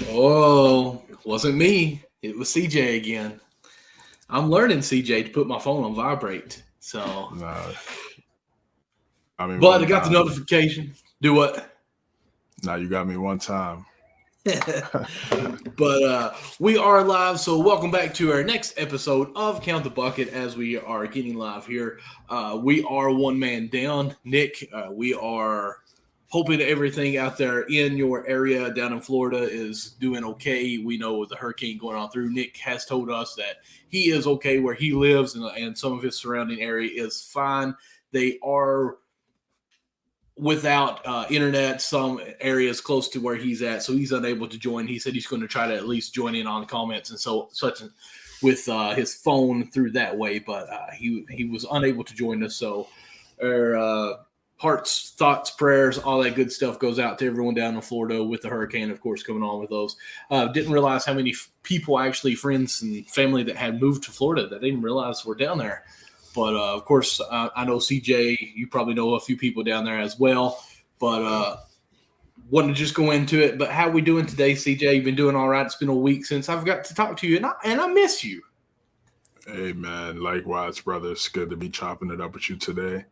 Oh, wasn't me. It was CJ again. I'm learning CJ to put my phone on vibrate. So, Nah, I mean but I one got the time. notification. Do what? Nah, you got me one time. But we are live, so welcome back to our next episode of Count the Bucket as we are getting live here. We are one man down. Nick, we are hoping everything out there in your area down in Florida is doing okay. We know with the hurricane going on through, Nick has told us that he is okay where he lives and some of his surrounding area is fine. They are without internet, some areas close to where he's at, so he's unable to join. He said he's going to try to at least join in on comments and such with his phone through that way, but he was unable to join us. So our hearts, thoughts, prayers, all that good stuff goes out to everyone down in Florida with the hurricane, of course, coming on with those. Didn't realize how many people, actually friends and family that had moved to Florida that didn't realize were down there. But, of course, I know, CJ, you probably know a few people down there as well. But wanted to just go into it. But how are we doing today, CJ? You've been doing all right. It's been a week since I've got to talk to you, and I miss you. Hey man, likewise, brother. It's good to be chopping it up with you today.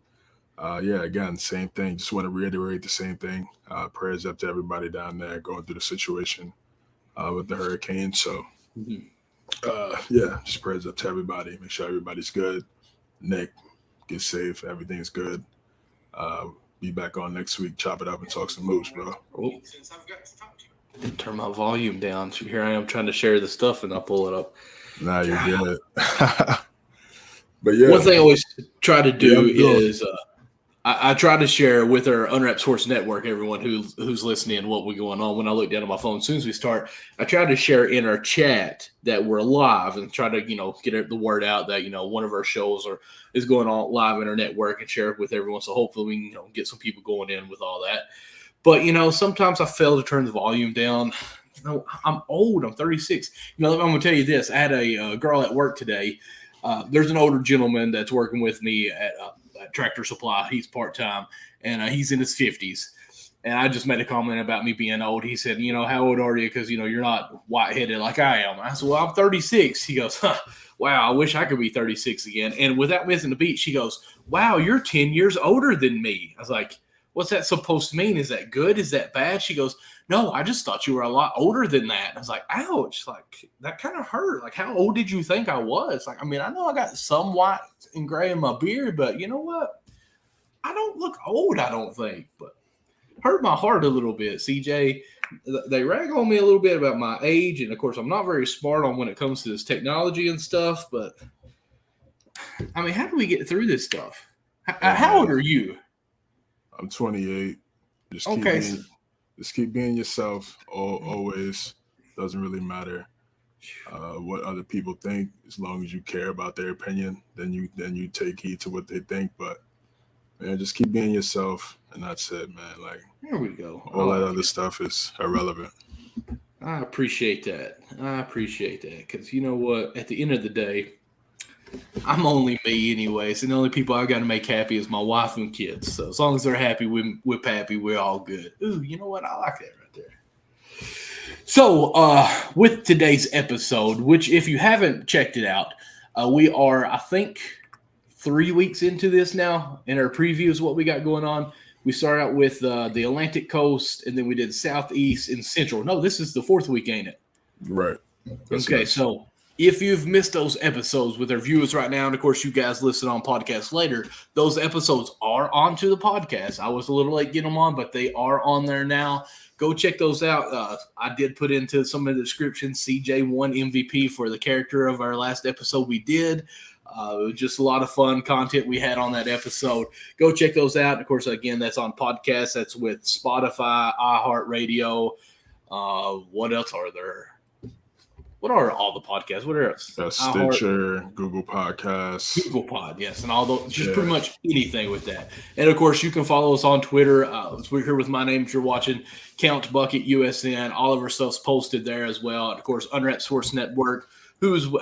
Yeah, again, same thing. Just want to reiterate the same thing. Prayers up to everybody down there going through the situation with the hurricane. So, yeah, just prayers up to everybody. Make sure everybody's good. Nick, get safe. Everything's good. Be back on next week. Chop it up and talk some moves, bro. Oh. Since I've got to talk to you. Turn my volume down. So here I am trying to share the stuff, and I'll pull it up. Nah, you get it. But yeah, one thing I always try to do is I try to share with our Unwrapped Sports Network, everyone who's listening, what we're going on. When I look down at my phone, as soon as we start, I try to share in our chat that we're live and try to, get the word out that, one of our shows is going on live in our network and share it with everyone. So hopefully we can, get some people going in with all that. But, sometimes I fail to turn the volume down. I'm old. I'm 36. I'm going to tell you this. I had a girl at work today. There's an older gentleman that's working with me at Tractor Supply. He's part-time, and he's in his 50s. And I just made a comment about me being old. He said, how old are you? Because, you're not white-headed like I am. I said, well, I'm 36. He goes, wow, I wish I could be 36 again. And without missing a beat, she goes, wow, you're 10 years older than me. I was like, what's that supposed to mean? Is that good? Is that bad? She goes, no, I just thought you were a lot older than that. I was like, ouch, like that kind of hurt. Like, how old did you think I was? Like, I mean, I know I got some white and gray in my beard, but you know what? I don't look old, I don't think, but hurt my heart a little bit, CJ. They rag on me a little bit about my age, and of course, I'm not very smart on when it comes to this technology and stuff, but I mean, how do we get through this stuff? How old are you? I'm 28. Just keep being yourself. Always. Doesn't really matter what other people think. As long as you care about their opinion, then you take heed to what they think. But man, just keep being yourself, and that's it, man. Like, there we go. All that other stuff is irrelevant. I appreciate that. Because you know what? At the end of the day, I'm only me anyways, and the only people I got to make happy is my wife and kids. So as long as they're happy, we're happy. We're all good. Ooh, you know what? I like that right there. So with today's episode, which if you haven't checked it out, we are, I think, 3 weeks into this now. In our previews, what we got going on, we started out with the Atlantic coast, and then we did Southeast and Central. No, this is the 4th week, ain't it? Right. That's okay, nice. So if you've missed those episodes with our viewers right now, and of course you guys listen on podcasts later, those episodes are onto the podcast. I was a little late getting them on, but they are on there now. Go check those out. I did put into some of the description CJ won MVP for the character of our last episode we did. It was just a lot of fun content we had on that episode. Go check those out. And of course, again, that's on podcasts. That's with Spotify, iHeartRadio. What else are there? What are all the podcasts? What else? Stitcher, Google Podcasts. Google Pod, yes. And all those, just pretty much anything with that. And, of course, you can follow us on Twitter. We're here with my name if you're watching. Count Bucket USN. All of our stuff's posted there as well. And, of course, Unwrapped Sports Network.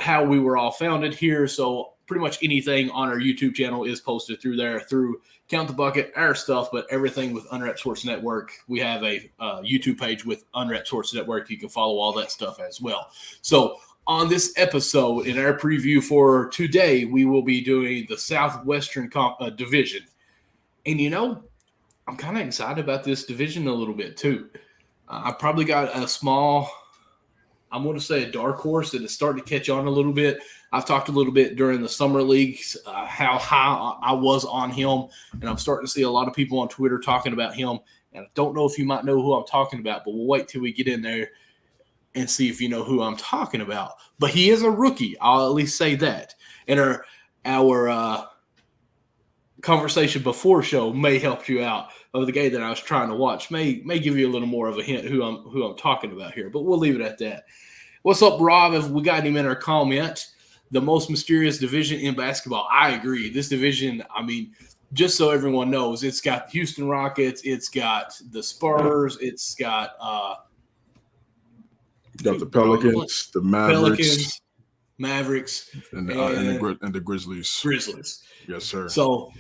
how we were all founded here. So pretty much anything on our YouTube channel is posted through there, through Count the Bucket, our stuff, but everything with Unwrapped Sports Network. We have a YouTube page with Unwrapped Sports Network. You can follow all that stuff as well. So on this episode, in our preview for today, we will be doing the Southwestern division. And, I'm kind of excited about this division a little bit too. I probably got a small, I'm going to say a dark horse that is starting to catch on a little bit. I've talked a little bit during the summer leagues how high I was on him, and I'm starting to see a lot of people on Twitter talking about him. And I don't know if you might know who I'm talking about, but we'll wait till we get in there and see if you know who I'm talking about. But he is a rookie. I'll at least say that. And our conversation before show may help you out of the game that I was trying to watch. May give you a little more of a hint who I'm talking about here, but we'll leave it at that. What's up, Rob? If we got him in our comment, the most mysterious division in basketball. I agree. This division, just so everyone knows, it's got Houston Rockets, it's got the Spurs, it's got the Pelicans, the Mavericks, and the Grizzlies. Grizzlies. Yes, sir. So,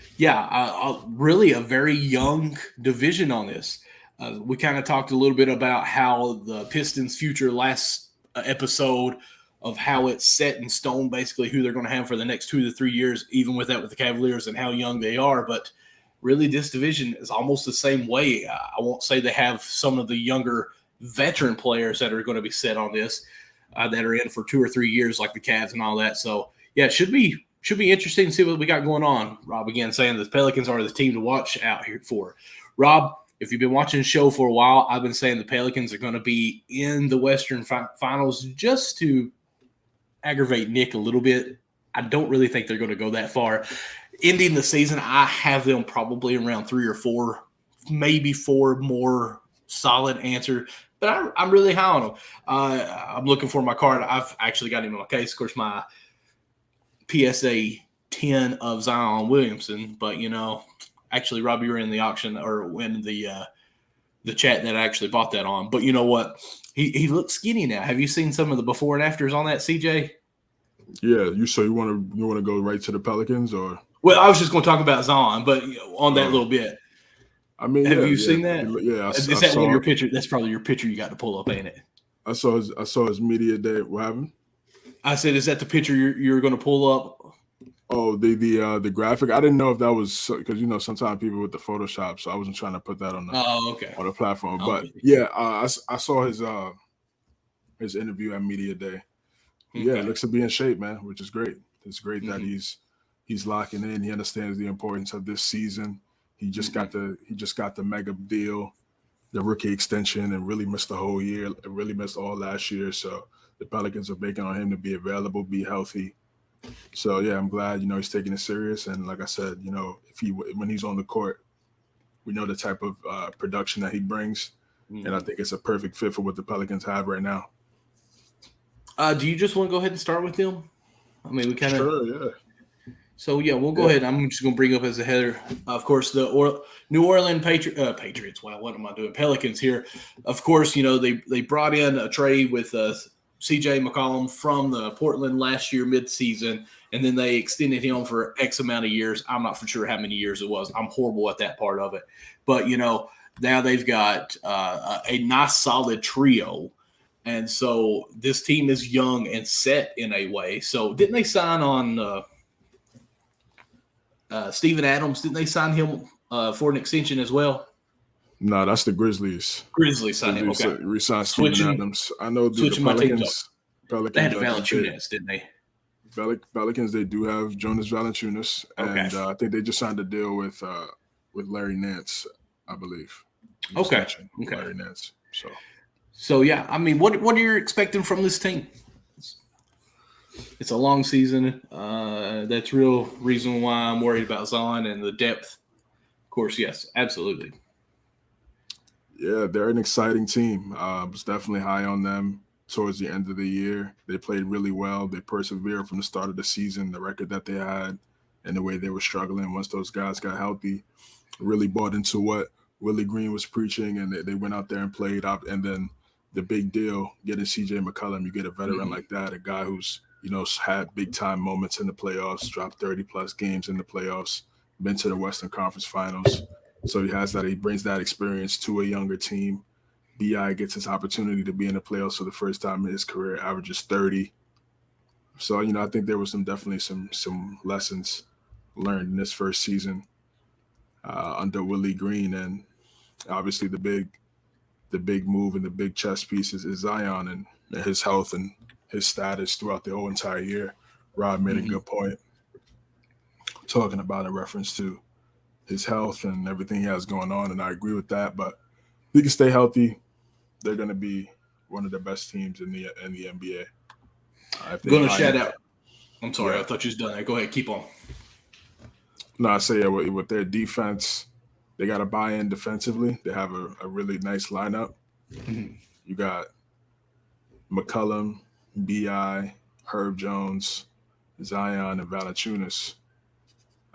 really a very young division on this. We kind of talked a little bit about how the Pistons' future last episode of how it's set in stone, basically who they're going to have for the next 2 to 3 years, even with that with the Cavaliers and how young they are. But really, this division is almost the same way. I won't say they have some of the younger veteran players that are going to be set on this that are in for 2 or 3 years, like the Cavs and all that. So, yeah, it should be interesting to see what we got going on. Rob, again, saying the Pelicans are the team to watch out here for. Rob, if you've been watching the show for a while, I've been saying the Pelicans are going to be in the Western Finals just to aggravate Nick a little bit. I don't really think they're going to go that far. Ending the season, I have them probably around 3 or 4, maybe 4 more solid answer. But I'm really high on them. I'm looking for my card. I've actually got him in my case. Of course, my PSA 10 of Zion Williamson. But, actually, Rob, you were in the auction or in the chat that I actually bought that on. But you know what? He looks skinny now. Have you seen some of the before and afters on that, CJ? Yeah. You want to go right to the Pelicans or? Well, I was just going to talk about Zion, but on that little bit. Have you seen that? Yeah. Is that one of your picture? That's probably your picture you got to pull up, ain't it? I saw his media day. What happened? I said, is that the picture you're going to pull up? Oh, the graphic. I didn't know if that was because sometimes people with the Photoshop, so I wasn't trying to put that on the on the platform. But I saw his interview at media day. Okay. Yeah, it looks to be in shape, man, which is great. It's great that he's locking in. He understands the importance of this season. He just got the mega deal, the rookie extension, and really missed the whole year. Really missed all last year. So the Pelicans are banking on him to be available, be healthy. So yeah, I'm glad he's taking it serious. And like I said, when he's on the court, we know the type of production that he brings, and I think it's a perfect fit for what the Pelicans have right now. Do you just want to go ahead and start with them? We kind of sure, yeah. So, we'll go ahead. I'm just going to bring up as a header, of course, the New Orleans Patriots. Wow, what am I doing? Pelicans here. Of course, they brought in a trade with C.J. McCollum from the Portland last year midseason, and then they extended him for X amount of years. I'm not for sure how many years it was. I'm horrible at that part of it. But, now they've got a nice solid trio. And so this team is young and set in a way. So didn't they sign on Steven Adams? Didn't they sign him for an extension as well? No, that's the Grizzlies. Grizzlies signed him. Okay. Re-signed Steven Adams. I know the Pelicans. They had Valanciunas, didn't they? Pelicans, they do have Jonas Valanciunas, and I think they just signed a deal with Larry Nance, I believe. Okay. Larry Nance. So yeah, what are you expecting from this team? It's a long season. That's real reason why I'm worried about Zion and the depth. Of course, yes, absolutely. Yeah, they're an exciting team. I was definitely high on them towards the end of the year. They played really well. They persevered from the start of the season, the record that they had, and the way they were struggling. Once those guys got healthy, really bought into what Willie Green was preaching, and they went out there and played up. And then the big deal getting CJ McCollum. You get a veteran like that, a guy who's had big time moments in the playoffs, dropped 30+ games in the playoffs, been to the Western Conference Finals. So he has that. He brings that experience to a younger team. BI gets his opportunity to be in the playoffs for the first time in his career, averages 30. So I think there was definitely some lessons learned in this first season under Willie Green, and obviously the big move and the big chess piece is Zion and his health and his status throughout the whole entire year. Rob made a good point talking about in reference to his health and everything he has going on, and I agree with that. But if he can stay healthy, they're going to be one of the best teams in the NBA. I'm going to shout out. I'm sorry, I thought you was done there. Go ahead, keep on. No, I say with their defense, they got to buy in defensively. They have a really nice lineup. You got McCollum, B.I., Herb Jones, Zion, and Valanciunas.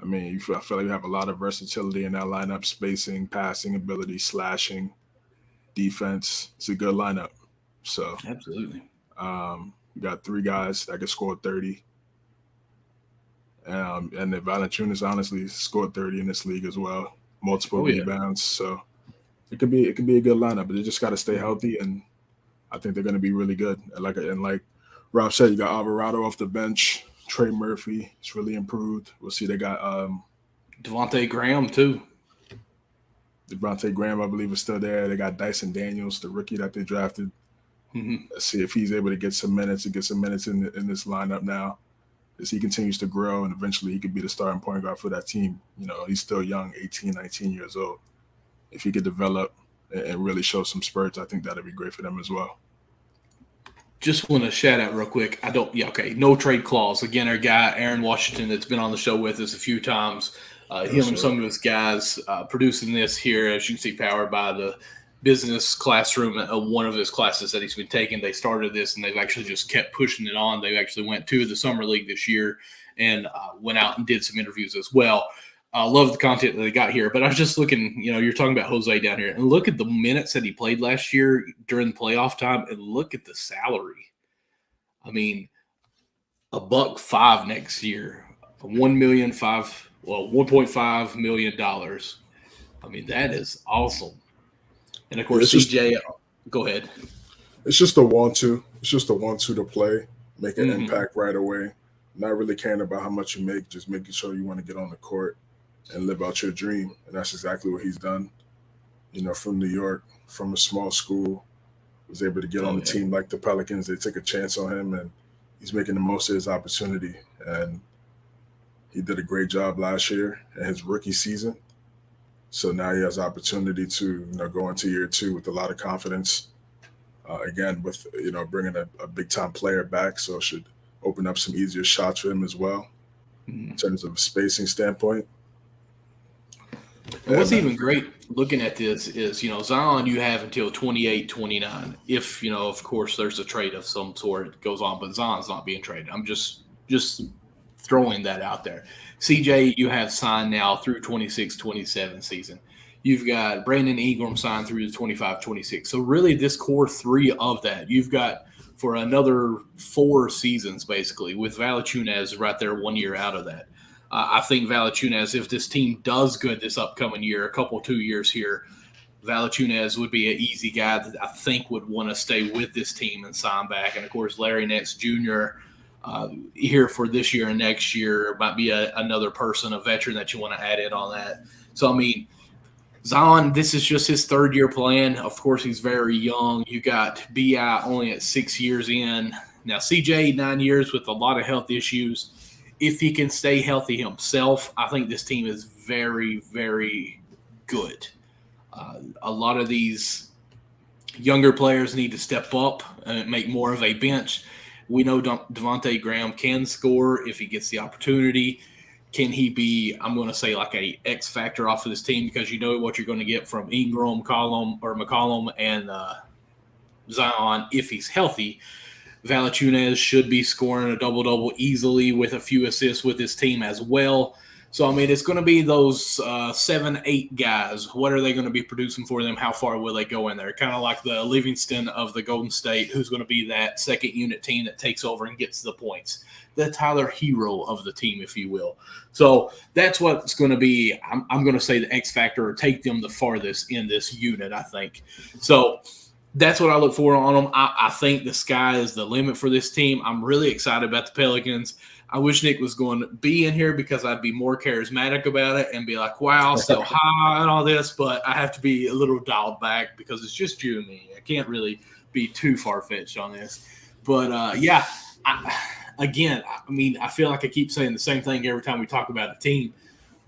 I mean, I feel like you have a lot of versatility in that lineup: spacing, passing ability, slashing, defense. It's a good lineup. So absolutely, you got 3 guys that can score 30. And then Valanciunas honestly scored 30 in this league as well, multiple rebounds. So it could be a good lineup, but they just got to stay healthy, and I think they're going to be really good. And like Rob said, you got Alvarado off the bench, Trey Murphy. It's really improved. We'll see. They got Devontae Graham too. Devontae Graham, I believe, is still there. They got Dyson Daniels, the rookie that they drafted. Let's see if he's able to get some minutes in this lineup now. As he continues to grow, and eventually he could be the starting point guard for that team. He's still young, 18, 19 years old. If he could develop and really show some spurts, I think that'd be great for them as well. Just want to shout out real quick. No trade clause. Again, our guy, Aaron Washington, that's been on the show with us a few times. Him and some of his guys producing this here, as you can see, powered by the business classroom, one of his classes that he's been taking. They started this, and they've actually just kept pushing it on. They actually went to the summer league this year and went out and did some interviews as well. I love the content that they got here. But I was just looking, you're talking about Jose down here, and look at the minutes that he played last year during the playoff time, and look at the salary. I mean, $1.5 next year, $1.5 million. I mean, that is awesome. And of course, CJ, go ahead. It's just a want-to. It's just a want-to to play, make an impact right away. Not really caring about how much you make, just making sure you want to get on the court and live out your dream. And that's exactly what he's done. From New York, from a small school, was able to get on a team like the Pelicans. They took a chance on him, and he's making the most of his opportunity. And he did a great job last year in his rookie season. So now he has opportunity to go into year 2 with a lot of confidence. Again, with bringing a big time player back, so it should open up some easier shots for him as well in terms of a spacing standpoint. And what's even great looking at this is Zion you have until 28, 29. If of course there's a trade of some sort that goes on, but Zion's not being traded. I'm just throwing that out there. CJ, you have signed now through 26-27 season. You've got Brandon Ingram signed through the 25-26. So really this core 3 of that, you've got for another 4 seasons basically with Valanciunas right there 1 year out of that. I think Valanciunas, if this team does good this upcoming year, 2 years here, Valanciunas would be an easy guy that I think would want to stay with this team and sign back. And, of course, Larry Nance Jr., here for this year and next year might be another person, a veteran that you want to add in on that. So, I mean, Zion, this is just his 3rd year playing. Of course, he's very young. You got B.I. only at 6 years in. Now, CJ, 9 years with a lot of health issues. If he can stay healthy himself, I think this team is very, very good. A lot of these younger players need to step up and make more of a bench. We know Devontae Graham can score if he gets the opportunity. Can he be, I'm going to say, like a X factor off of this team, because you know what you're going to get from Ingram, McCollum, and Zion if he's healthy. Valanciunas should be scoring a double-double easily with a few assists with his team as well. So, I mean, it's going to be those 7, 8 guys. What are they going to be producing for them? How far will they go in there? Kind of like the Livingston of the Golden State, who's going to be that second unit team that takes over and gets the points. The Tyler Hero of the team, if you will. So that's what's going to be, I'm going to say the X factor, or take them the farthest in this unit, I think. So that's what I look for on them. I think the sky is the limit for this team. I'm really excited about the Pelicans. I wish Nick was going to be in here because I'd be more charismatic about it and be like, wow, so high and all this. But I have to be a little dialed back because it's just you and me. I can't really be too far-fetched on this. But, I feel like I keep saying the same thing every time we talk about a team.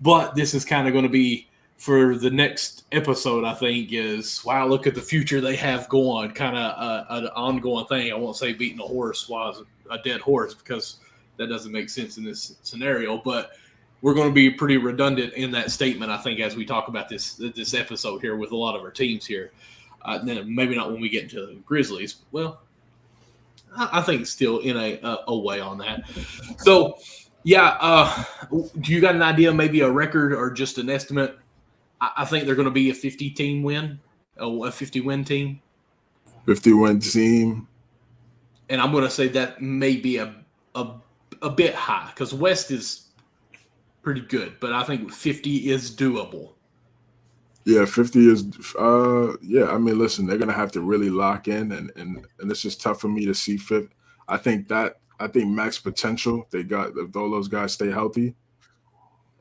But this is kind of going to be for the next episode, I think, is, wow, look at the future they have going, kind of an ongoing thing. I won't say beating a horse while it's a dead horse because – that doesn't make sense in this scenario, but we're going to be pretty redundant in that statement, I think, as we talk about this episode here with a lot of our teams here. Then maybe not when we get into the Grizzlies. Well, I think still in a way on that. So, do you got an idea, maybe a record or just an estimate? I think they're going to be a 50-team win, a 50-win team. 50-win team. And I'm going to say that may be a bit high because West is pretty good, but I think 50 is doable. Yeah, 50 is I mean, listen, they're gonna have to really lock in, and it's just tough for me to see 50. I think max potential they got, if all those guys stay healthy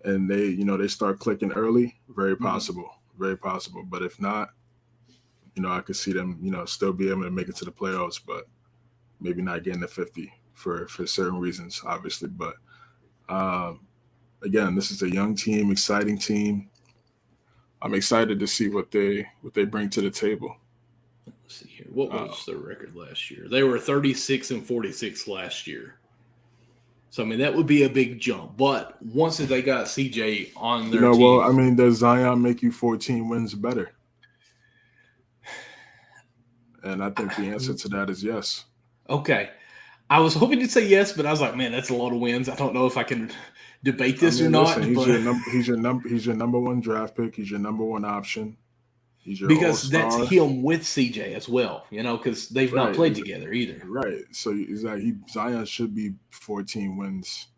and they start clicking early, very possible. Very possible. But if not, I could see them, still be able to make it to the playoffs, but maybe not getting to 50. For certain reasons, obviously. But again, this is a young team, exciting team. I'm excited to see what they bring to the table. Let's see here. What was their record last year? They were 36-46 last year. So, I mean, that would be a big jump. But once they got CJ on their team. Well, I mean, does Zion make you 14 wins better? And I think the answer to that is yes. Okay. I was hoping to say yes, but I was like, man, that's a lot of wins. I don't know if I can debate this or not. Listen, he's your number one draft pick. He's your number one option. He's your because all-star. That's him with CJ as well, because they've not played together either. Right. So Zion should be 14 wins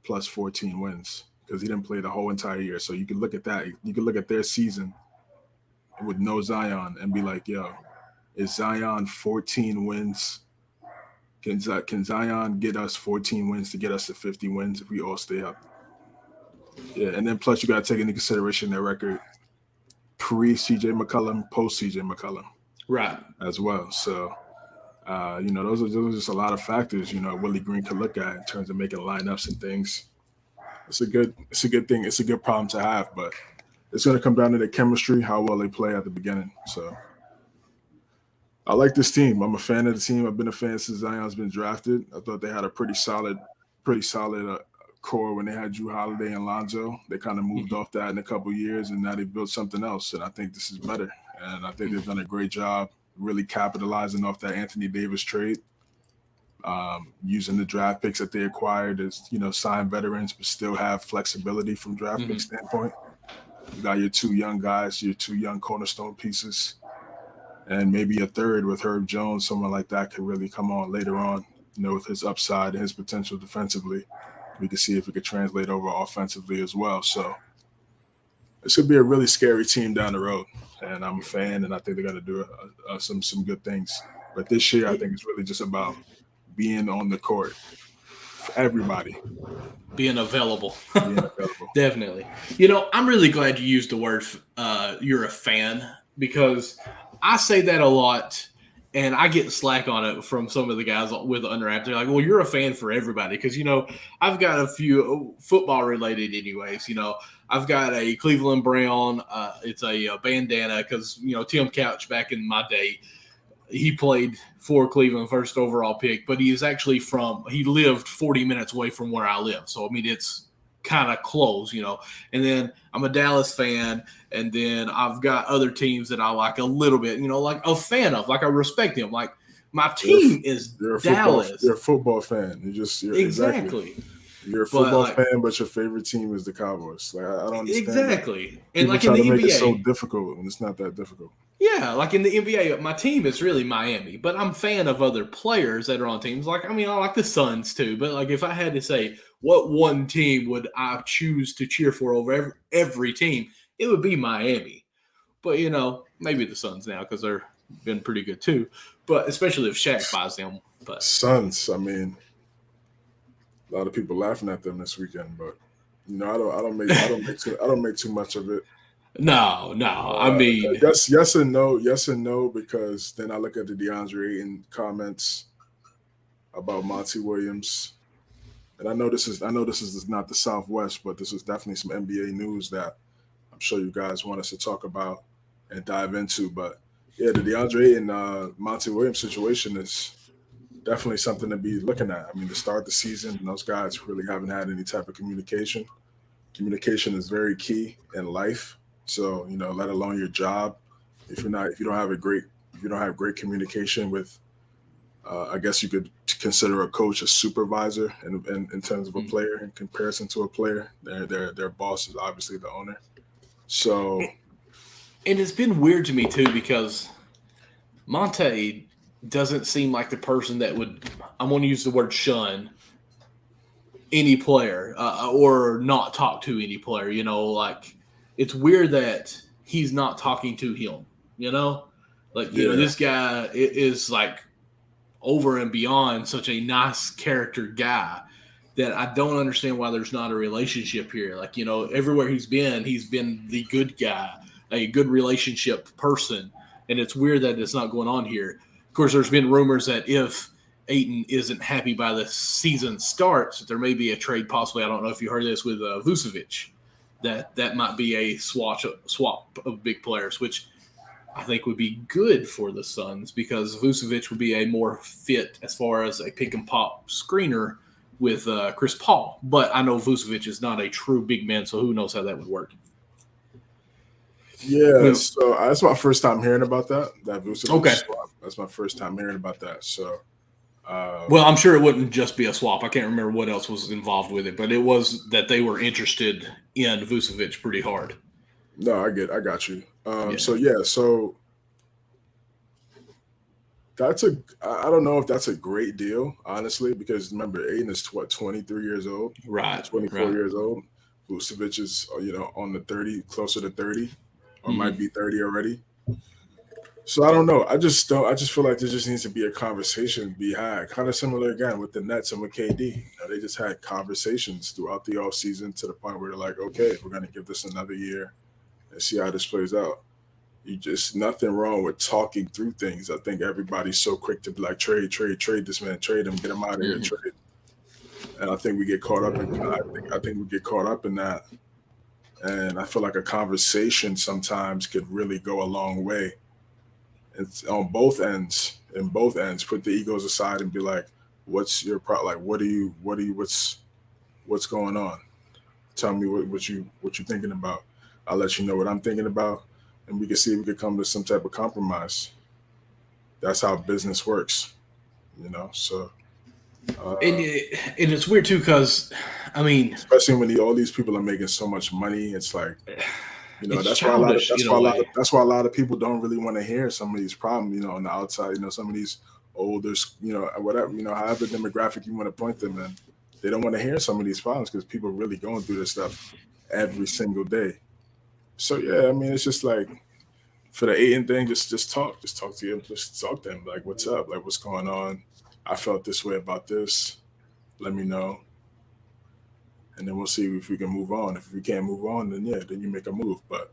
plus 14 wins because he didn't play the whole entire year. So you can look at that. You can look at their season with no Zion and be like, yo, is Zion 14 wins? Can Zion get us 14 wins to get us to 50 wins if we all stay up? Yeah, and then plus you got to take into consideration their record pre-CJ McCollum, post-CJ McCollum. Right. As well. So, those are just a lot of factors, Willie Green could look at in terms of making lineups and things. It's a good thing. It's a good problem to have, but it's going to come down to the chemistry, how well they play at the beginning. So, I like this team. I'm a fan of the team. I've been a fan since Zion's been drafted. I thought they had a pretty solid core when they had Drew Holiday and Lonzo. They kind of moved off that in a couple of years, and now they built something else. And I think this is better. And I think they've done a great job really capitalizing off that Anthony Davis trade, using the draft picks that they acquired as, sign veterans, but still have flexibility from draft pick standpoint. You got your two young guys, your two young cornerstone pieces. And maybe a third with Herb Jones, someone like that could really come on later on, with his upside and his potential defensively. We could see if it could translate over offensively as well. So this could be a really scary team down the road. And I'm a fan, and I think they're going to do some good things. But this year, I think it's really just about being on the court for everybody. Being available. Definitely. I'm really glad you used the word you're a fan, because I say that a lot, and I get slack on it from some of the guys with Under Wraps. They're like, well, you're a fan for everybody. Because, I've got a few football related anyways. I've got a Cleveland Brown. It's a bandana because, Tim Couch back in my day, he played for Cleveland, first overall pick. But he is actually he lived 40 minutes away from where I live. So, I mean, it's kind of close, and then I'm a Dallas fan, and then I've got other teams that I like a little bit, like a fan of, like I respect them. Like my team is Dallas. You're a football fan. You're exactly. You're a But football fan, but your favorite team is the Cowboys. Like, I don't understand exactly. that. And People like in try the to make it so NBA, difficult, and it's not that difficult. yeah, like in the NBA, my team is really Miami, but I'm a fan of other players that are on teams. Like, I mean, I like the Suns too, but like if I had to say what one team would I choose to cheer for over every team, it would be Miami. But maybe the Suns now because they're been pretty good too. But especially if Shaq buys them. But Suns, I mean, a lot of people laughing at them this weekend, but I don't make too much of it. no, I mean, Yes and no, because then I look at the DeAndre Ayton comments about Monty Williams, and I know this is not the Southwest, but this is definitely some NBA news that I'm sure you guys want us to talk about and dive into. But yeah, the DeAndre and Monty Williams situation is definitely something to be looking at. I mean, to start the season, those guys really haven't had any type of communication. Communication is very key in life. So, let alone your job. If you don't have great communication with, I guess you could consider a coach a supervisor in terms of a player in comparison to a player. Their boss is obviously the owner. So, and it's been weird to me too because Monte doesn't seem like the person that would, I'm going to use the word shun any player or not talk to any player. Like it's weird that he's not talking to him. This guy is like over and beyond such a nice character guy that I don't understand why there's not a relationship here. Like, everywhere he's been the good guy, a good relationship person. And it's weird that it's not going on here. Of course, there's been rumors that if Ayton isn't happy by the season starts, that there may be a trade possibly. I don't know if you heard this with Vucevic, that might be a swap of big players, which I think would be good for the Suns because Vucevic would be a more fit as far as a pick and pop screener with Chris Paul. But I know Vucevic is not a true big man, so who knows how that would work. Yeah, so that's my first time hearing about that Vucevic okay. swap. That's my first time hearing about that. So, well, I'm sure it wouldn't just be a swap. I can't remember what else was involved with it, but it was that they were interested in Vucevic pretty hard. No, I got you. So that's I don't know if that's a great deal, honestly, because remember, Ayton is 23 years old, right? 24 years old. Vucevic is on the 30, closer to 30, or might be 30 already. So I don't know. I just feel like there just needs to be a conversation be had, kind of similar again with the Nets and with KD. They just had conversations throughout the offseason to the point where they're like, okay, we're going to give this another year and see how this plays out. Nothing wrong with talking through things. I think everybody's so quick to be like, trade this man, trade him, get him out of here, trade. And I think we get caught up in I think we get caught up in that. And I feel like a conversation sometimes could really go a long way. It's on both ends. In both ends, put the egos aside and be like, what's your problem? Like, what's going on? Tell me what you're thinking about. I'll let you know what I'm thinking about. And we can see if we could come to some type of compromise. That's how business works, So, and it's weird too, because I mean, especially when all these people are making so much money, it's like, that's why a lot of people don't really want to hear some of these problems, on the outside. Some of these older, whatever, however demographic you want to point them in, they don't want to hear some of these problems because people are really going through this stuff every single day. So yeah, I mean, it's just like for the Ayton thing, just talk to him, just talk to him, like, what's up, like, what's going on? I felt this way about this. Let me know, and then we'll see if we can move on. If we can't move on, then you make a move. But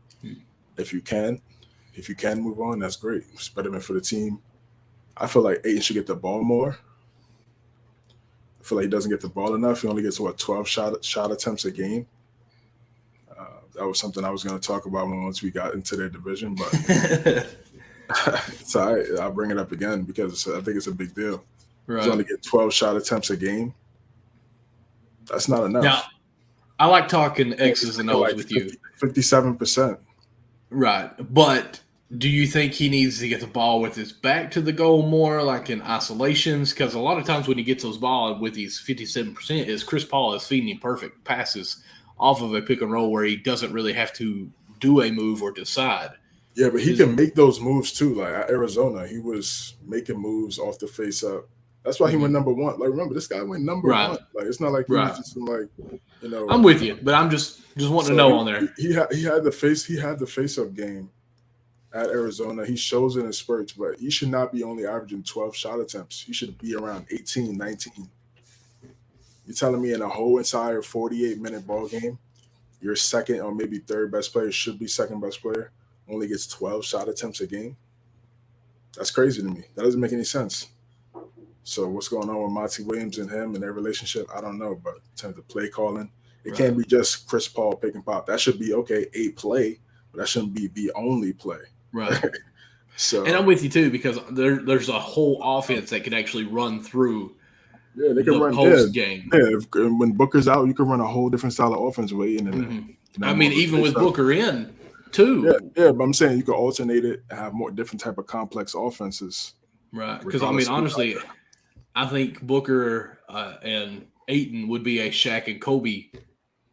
if you can move on, that's great. It's betterment for the team. I feel like Ayton should get the ball more. I feel like he doesn't get the ball enough. He only gets 12 shot attempts a game. That was something I was going to talk about once we got into their division, but it's all right. I'll bring it up again because I think it's a big deal. Right. He's only get 12 shot attempts a game. That's not enough. Now, I like talking X's and O's with you. 57%. Right. But Do you think he needs to get the ball with his back to the goal more, like in isolations? Because a lot of times when he gets those balls with these 57%, is Chris Paul is feeding him perfect passes off of a pick and roll where he doesn't really have to do a move or decide. Yeah, but he can make those moves too. Like at Arizona, he was making moves off the face up. That's why he went number one. Like, remember, this guy went number one. Like, it's not like he was just like, I'm with you, but I'm just wanting to know on there. He had the face up game at Arizona. He shows it in spurts, but he should not be only averaging 12 shot attempts. He should be around 18, 19. You're telling me in a whole entire 48-minute ball game, your second or maybe third best player should be second best player, only gets 12 shot attempts a game? That's crazy to me. That doesn't make any sense. So what's going on with Monty Williams and him and their relationship? I don't know, but in terms of play calling, it can't be just Chris Paul pick and pop. That should be, okay, a play, but that shouldn't be the only play. Right. So, and I'm with you too, because there's a whole offense that can actually run through. Yeah, they can run post game. Yeah, when Booker's out, you can run a whole different style of offense with Ayton in there. I mean, even with Booker in too. Yeah, but I'm saying you can alternate it and have more different type of complex offenses. Right, because I mean, honestly, I think Booker and Ayton would be a Shaq and Kobe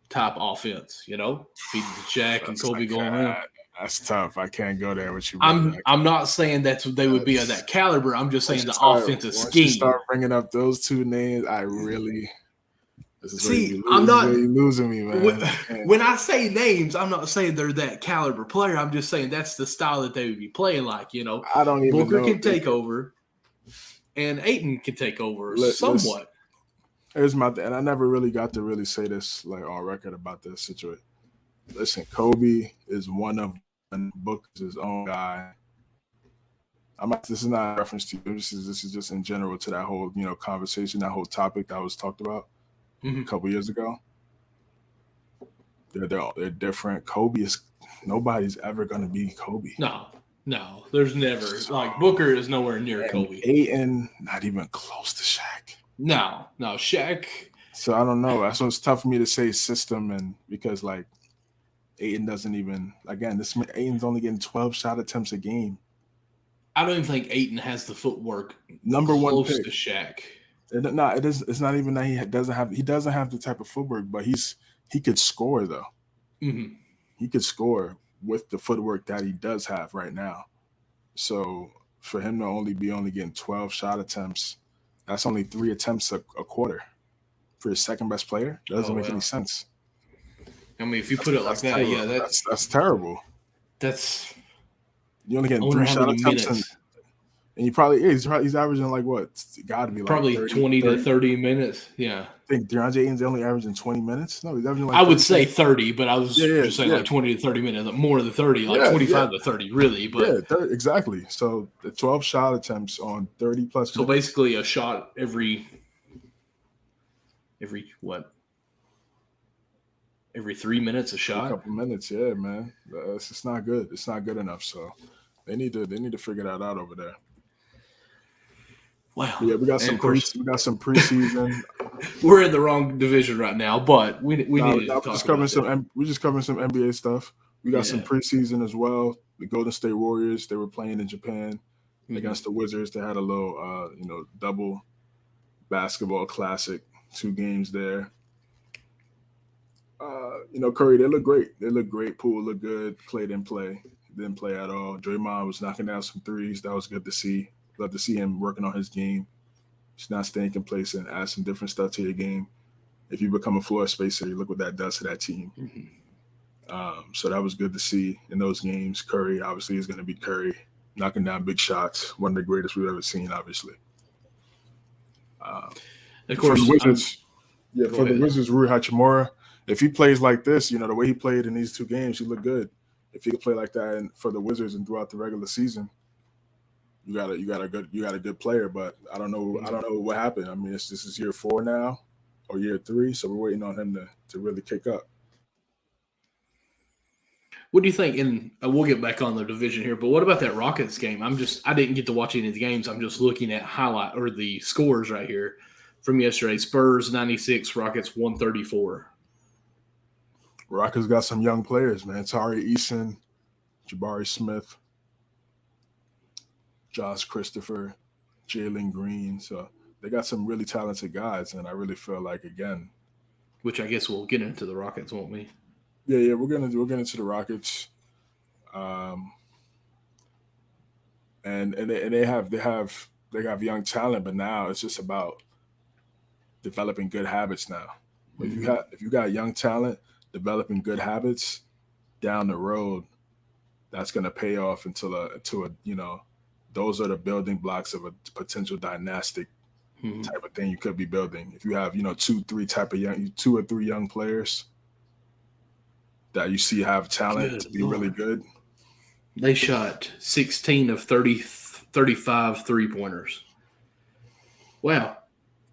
type offense. You know, feeding Shaq and Kobe going in. That's tough. I can't go there with you. I'm not saying they would be of that caliber. I'm just saying the offensive scheme. You start bringing up those two names, I really I'm not losing me, man. When I say names, I'm not saying they're that caliber player. I'm just saying that's the style that they would be playing like. You know, I don't even Booker can take over, and Ayton can take over somewhat. Here's my thing, and I never really got to really say this like on record about this situation. Listen, Kobe is one of Booker's his own guy. This is not a reference to you. This is just in general to that whole conversation, that whole topic that was talked about a couple years ago. They're different. Kobe is nobody's ever going to be Kobe. No, there's never Booker is nowhere near Kobe. Ayton, not even close to Shaq. No, Shaq. So I don't know. So it's tough for me to say system, and because Ayton doesn't even Ayton's only getting 12 shot attempts a game. I don't even think Ayton has the footwork number one pick to Shaq. It's not even that he doesn't have the type of footwork, but he could score though. Mm-hmm. He could score with the footwork that he does have right now. So for him to only getting 12 shot attempts, that's only 3 attempts a quarter for his second best player. That doesn't make any sense. I mean, if you put it like that, terrible. yeah, that's terrible. You're only getting 3 shot attempts, and he's averaging it's got to be probably 20 to 30 minutes. Yeah, I think DeAndre Ayton's only averaging 20 minutes. No, he's averaging I would say 30, but I was just saying 20 to 30 minutes, more than 30, 25 to 30, really. But exactly. So the 12 shot attempts on 30 plus. So basically, a shot every what? Every 3 minutes a shot. A couple minutes, yeah, man. It's just not good. It's not good enough. So they need to figure that out over there. Wow. Yeah, we got some preseason. We're in the wrong division right now, but we need to talk about we're just covering some NBA stuff. We got some preseason as well. The Golden State Warriors, they were playing in Japan against the Wizards. They had a little double basketball classic, 2 games there. Curry, they look great. Poole looked good. Clay didn't play at all. Draymond was knocking down some threes. That was good to see. Love to see him working on his game. Just not staying complacent, add some different stuff to your game. If you become a floor spacer, you look what that does to that team. So that was good to see in those games. Curry obviously is going to be Curry, knocking down big shots. One of the greatest we've ever seen, obviously. Of course, for the Wizards, the Wizards, Rui Hachimura. If he plays like this, the way he played in these 2 games, he looked good. If he could play like that and for the Wizards and throughout the regular season, you got a good player. But I don't know what happened. I mean, this is year 4 now or year 3, so we're waiting on him to really kick up. What do you think? And we'll get back on the division here, but what about that Rockets game? I didn't get to watch any of the games. I'm just looking at highlight or the scores right here from yesterday. Spurs 96, Rockets 134. Rockets got some young players, man. Tari Eason, Jabari Smith. Josh Christopher, Jalen Green. So they got some really talented guys, and I really feel like again, Which I guess we'll get into the Rockets, won't we? yeah, we're gonna into the Rockets, um, and they have young talent, but now it's just about developing good habits now. Mm-hmm. If you got young talent developing good habits down the road, that's going to pay off into a those are the building blocks of a potential dynastic Mm-hmm. type of thing you could be building. If you have two or three young players that you see have talent Good to be really Lord. good. They shot 16 of 35 3-pointers. Wow.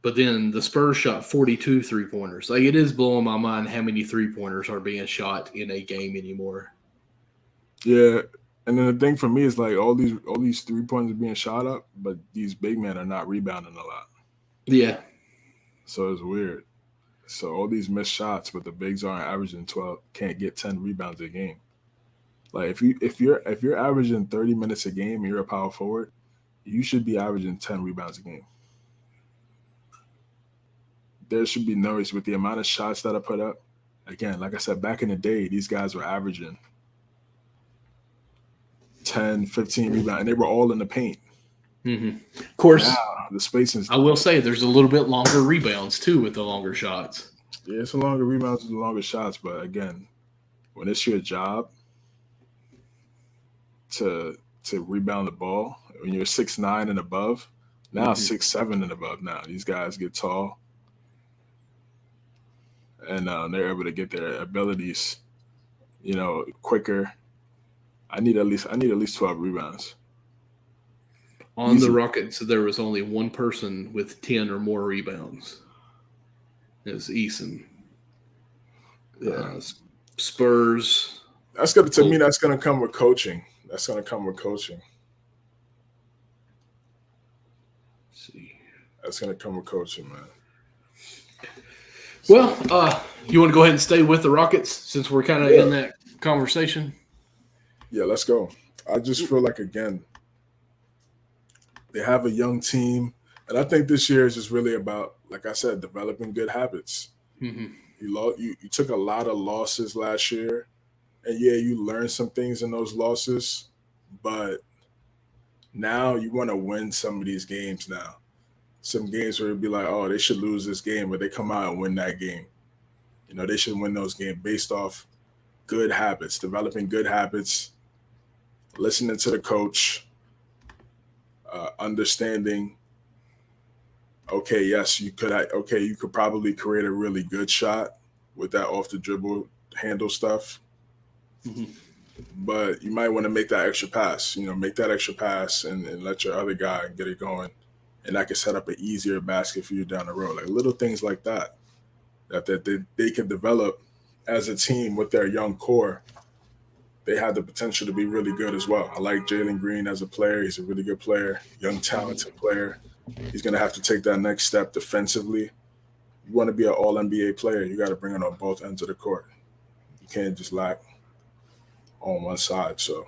But then the Spurs shot 42 3-pointers. Like, it is blowing my mind how many 3-pointers are being shot in a game anymore. Yeah. And then the thing for me is like all these 3 points are being shot up, but these big men are not rebounding a lot. Yeah. So it's weird. So all these missed shots, but the bigs aren't averaging 12, can't get 10 rebounds a game. Like if you're averaging 30 minutes a game and you're a power forward, you should be averaging 10 rebounds a game. There should be no issue with the amount of shots that I put up. Again, like I said, back in the day, these guys were averaging 10, 15 rebounds, and they were all in the paint. Mm-hmm. Of course, Now the spacing's I will say there's a little bit longer rebounds too with the longer shots. yeah, it's a longer rebounds and longer shots, but again, when it's your job to rebound the ball, when you're 6'9" and above, now Mm-hmm. 6'7" and above. Now these guys get tall, and they're able to get their abilities, quicker. I need at least 12 rebounds. On the Easy. Rockets, there was only one person with 10 or more rebounds. It was Eason. Yeah. Uh, Spurs. That's gonna to me. Oh, That's gonna come with coaching. That's gonna come with coaching. let's see. That's gonna come with coaching, man. So Well, you want to go ahead and stay with the Rockets since we're kind of yeah, in that conversation? yeah. Let's go. I just feel like again they have a young team, and I think this year is just really about, like I said, developing good habits. Mm-hmm. You took a lot of losses last year, and yeah, you learned some things in those losses, but now you want to win some of these games now. Some games where it'd be like, oh, they should lose this game, but they come out and win that game. They should win those games based off good habits, developing good habits, listening to the coach, understanding. Okay, yes, you could. Okay, you could probably create a really good shot with that off the dribble handle stuff, Mm-hmm. but you might want to make that extra pass. Make that extra pass and let your other guy get it going, and that can set up an easier basket for you down the road. Like little things like that they can develop as a team with their young core. They have the potential to be really good as well. I like Jalen Green as a player. He's a really good player, young, talented player. He's going to have to take that next step defensively. You want to be an all NBA player, you got to bring it on both ends of the court. You can't just lack on one side. So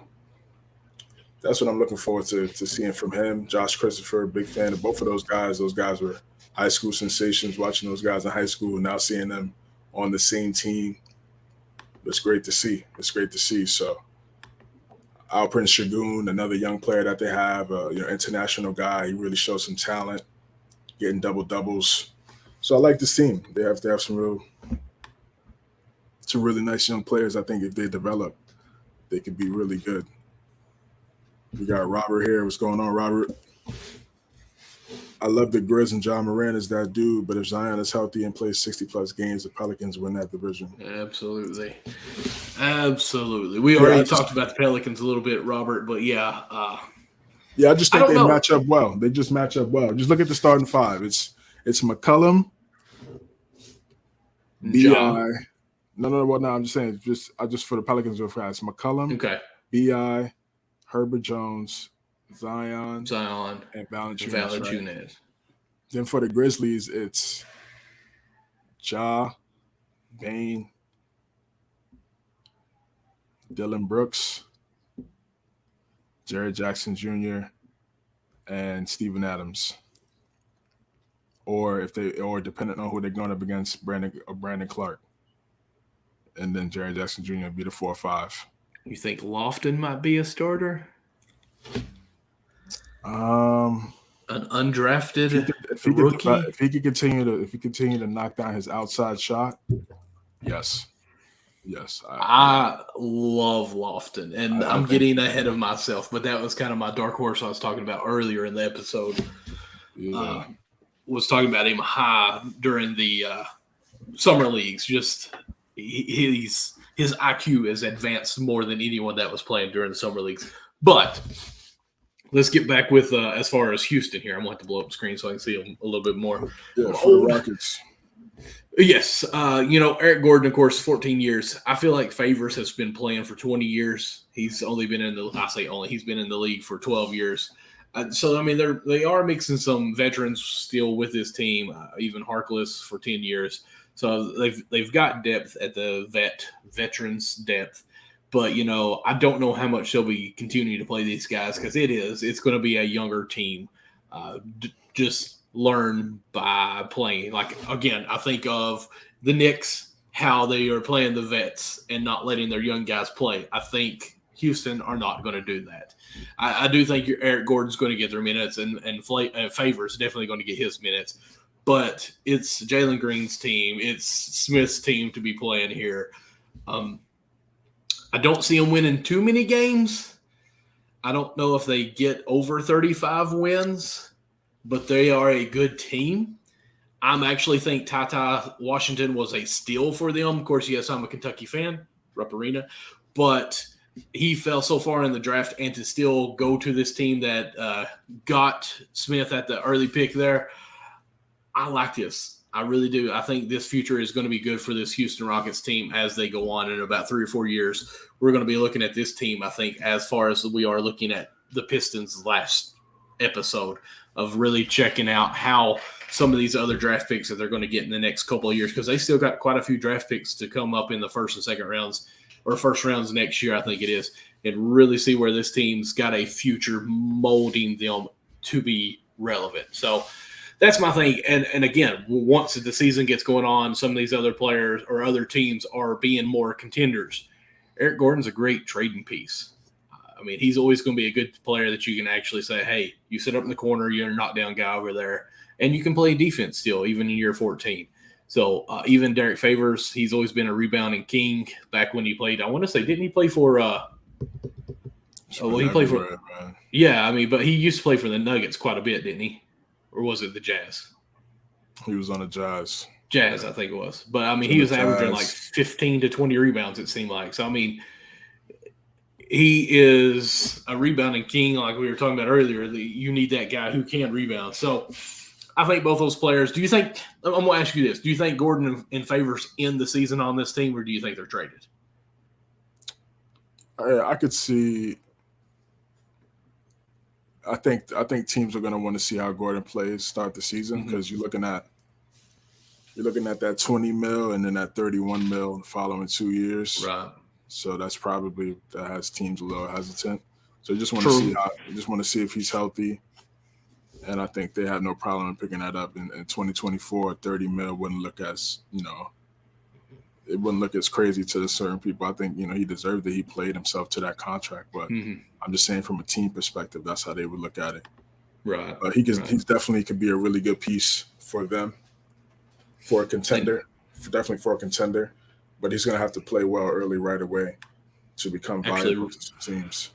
that's what I'm looking forward to seeing from him. Josh Christopher, big fan of both of those guys. Those guys were high school sensations, watching those guys in high school, now seeing them on the same team. It's great to see. It's great to see. So Alprin Shagun, another young player that they have, international guy. He really shows some talent, getting double doubles. So I like this team. They have some really nice young players. I think if they develop, they could be really good. We got Robert here. What's going on, Robert? I love the Grizz and John Moran is that dude, but if Zion is healthy and plays 60-plus games, the Pelicans win that division. Absolutely. Absolutely. We Yeah, already talked about the Pelicans a little bit, Robert, but yeah. Yeah, I just I think don't they know. match up well. They just match up well. Just look at the starting five. It's McCollum, Ja. Bi. No. Well, no, I'm just saying. I just for the Pelicans real fast. McCollum, Okay. Bi, Herbert Jones, Zion, Zion. and Valanciunas. Right? Valanciunas. Then for the Grizzlies, it's Ja, Bane, Dylan Brooks, Jared Jackson Jr., and Steven Adams. Or depending on who they're going up against, Brandon Clark. And then Jerry Jackson Jr. would be the 4 or 5. You think Lofton might be a starter? An undrafted rookie. If he continue to knock down his outside shot, yes. I love Lofton, and I'm getting ahead of myself, but that was kind of my dark horse I was talking about earlier in the episode. Yeah. Was talking about him high during the summer leagues. Just his IQ is advanced more than anyone that was playing during the summer leagues. But let's get back with as far as Houston here. I'm going to have to blow up the screen so I can see him a little bit more. Yeah, for the Rockets. Yes. Eric Gordon, of course, 14 years. I feel like Favors has been playing for 20 years. He's only been he's been in the league for 12 years. They are mixing some veterans still with this team, even Harkless for 10 years. So they've got depth at the veterans depth. But, I don't know how much they'll be continuing to play these guys because it's going to be a younger team. Just learn by playing. Like, again, I think of the Knicks, how they are playing the vets and not letting their young guys play. I think Houston are not going to do that. I do think Eric Gordon's going to get their minutes and Favors definitely going to get his minutes. But it's Jalen Green's team. It's Smith's team to be playing here. I don't see them winning too many games. I don't know if they get over 35 wins, but they are a good team. I actually think Ty Washington was a steal for them. Of course, yes, I'm a Kentucky fan, Rupp Arena, but he fell so far in the draft, and to still go to this team that got Smith at the early pick there, I like this. I really do. I think this future is going to be good for this Houston Rockets team as they go on in about 3 or 4 years. We're going to be looking at this team, I think, as far as we are looking at the Pistons last episode, of really checking out how some of these other draft picks that they're going to get in the next couple of years, because they still got quite a few draft picks to come up in the first and second rounds, or first rounds next year, I think it is, and really see where this team's got a future molding them to be relevant. So that's my thing. And again, once the season gets going on, some of these other players or other teams are being more contenders. Eric Gordon's a great trading piece. He's always going to be a good player that you can actually say, hey, you sit up in the corner, you're a knockdown guy over there, and you can play defense still, even in year 14. So even Derek Favors, he's always been a rebounding king back when he played. I want to say, didn't he play for he played for – yeah, but he used to play for the Nuggets quite a bit, didn't he? Or was it the Jazz? He was on the Jazz. Jazz, I think it was. But, he was averaging like 15 to 20 rebounds, it seemed like. So, he is a rebounding king like we were talking about earlier. You need that guy who can rebound. So, I think both those players – do you think – I'm going to ask you this. Do you think Gordon and Favors end the season on this team, or do you think they're traded? I could see – I think teams are going to want to see how Gordon plays start the season, because you're looking at that 20 mil and then that 31 mil the following 2 years. Right. So that has teams a little hesitant. So you just want to see if he's healthy. And I think they have no problem in picking that up in 2024. 30 mil wouldn't look as, it wouldn't look as crazy to certain people. I think, he deserved it. He played himself to that contract. But I'm just saying, from a team perspective, that's how they would look at it. Right. But he's definitely could be a really good piece for them, for a contender, definitely for a contender. But he's going to have to play well early right away to become viable to some teams.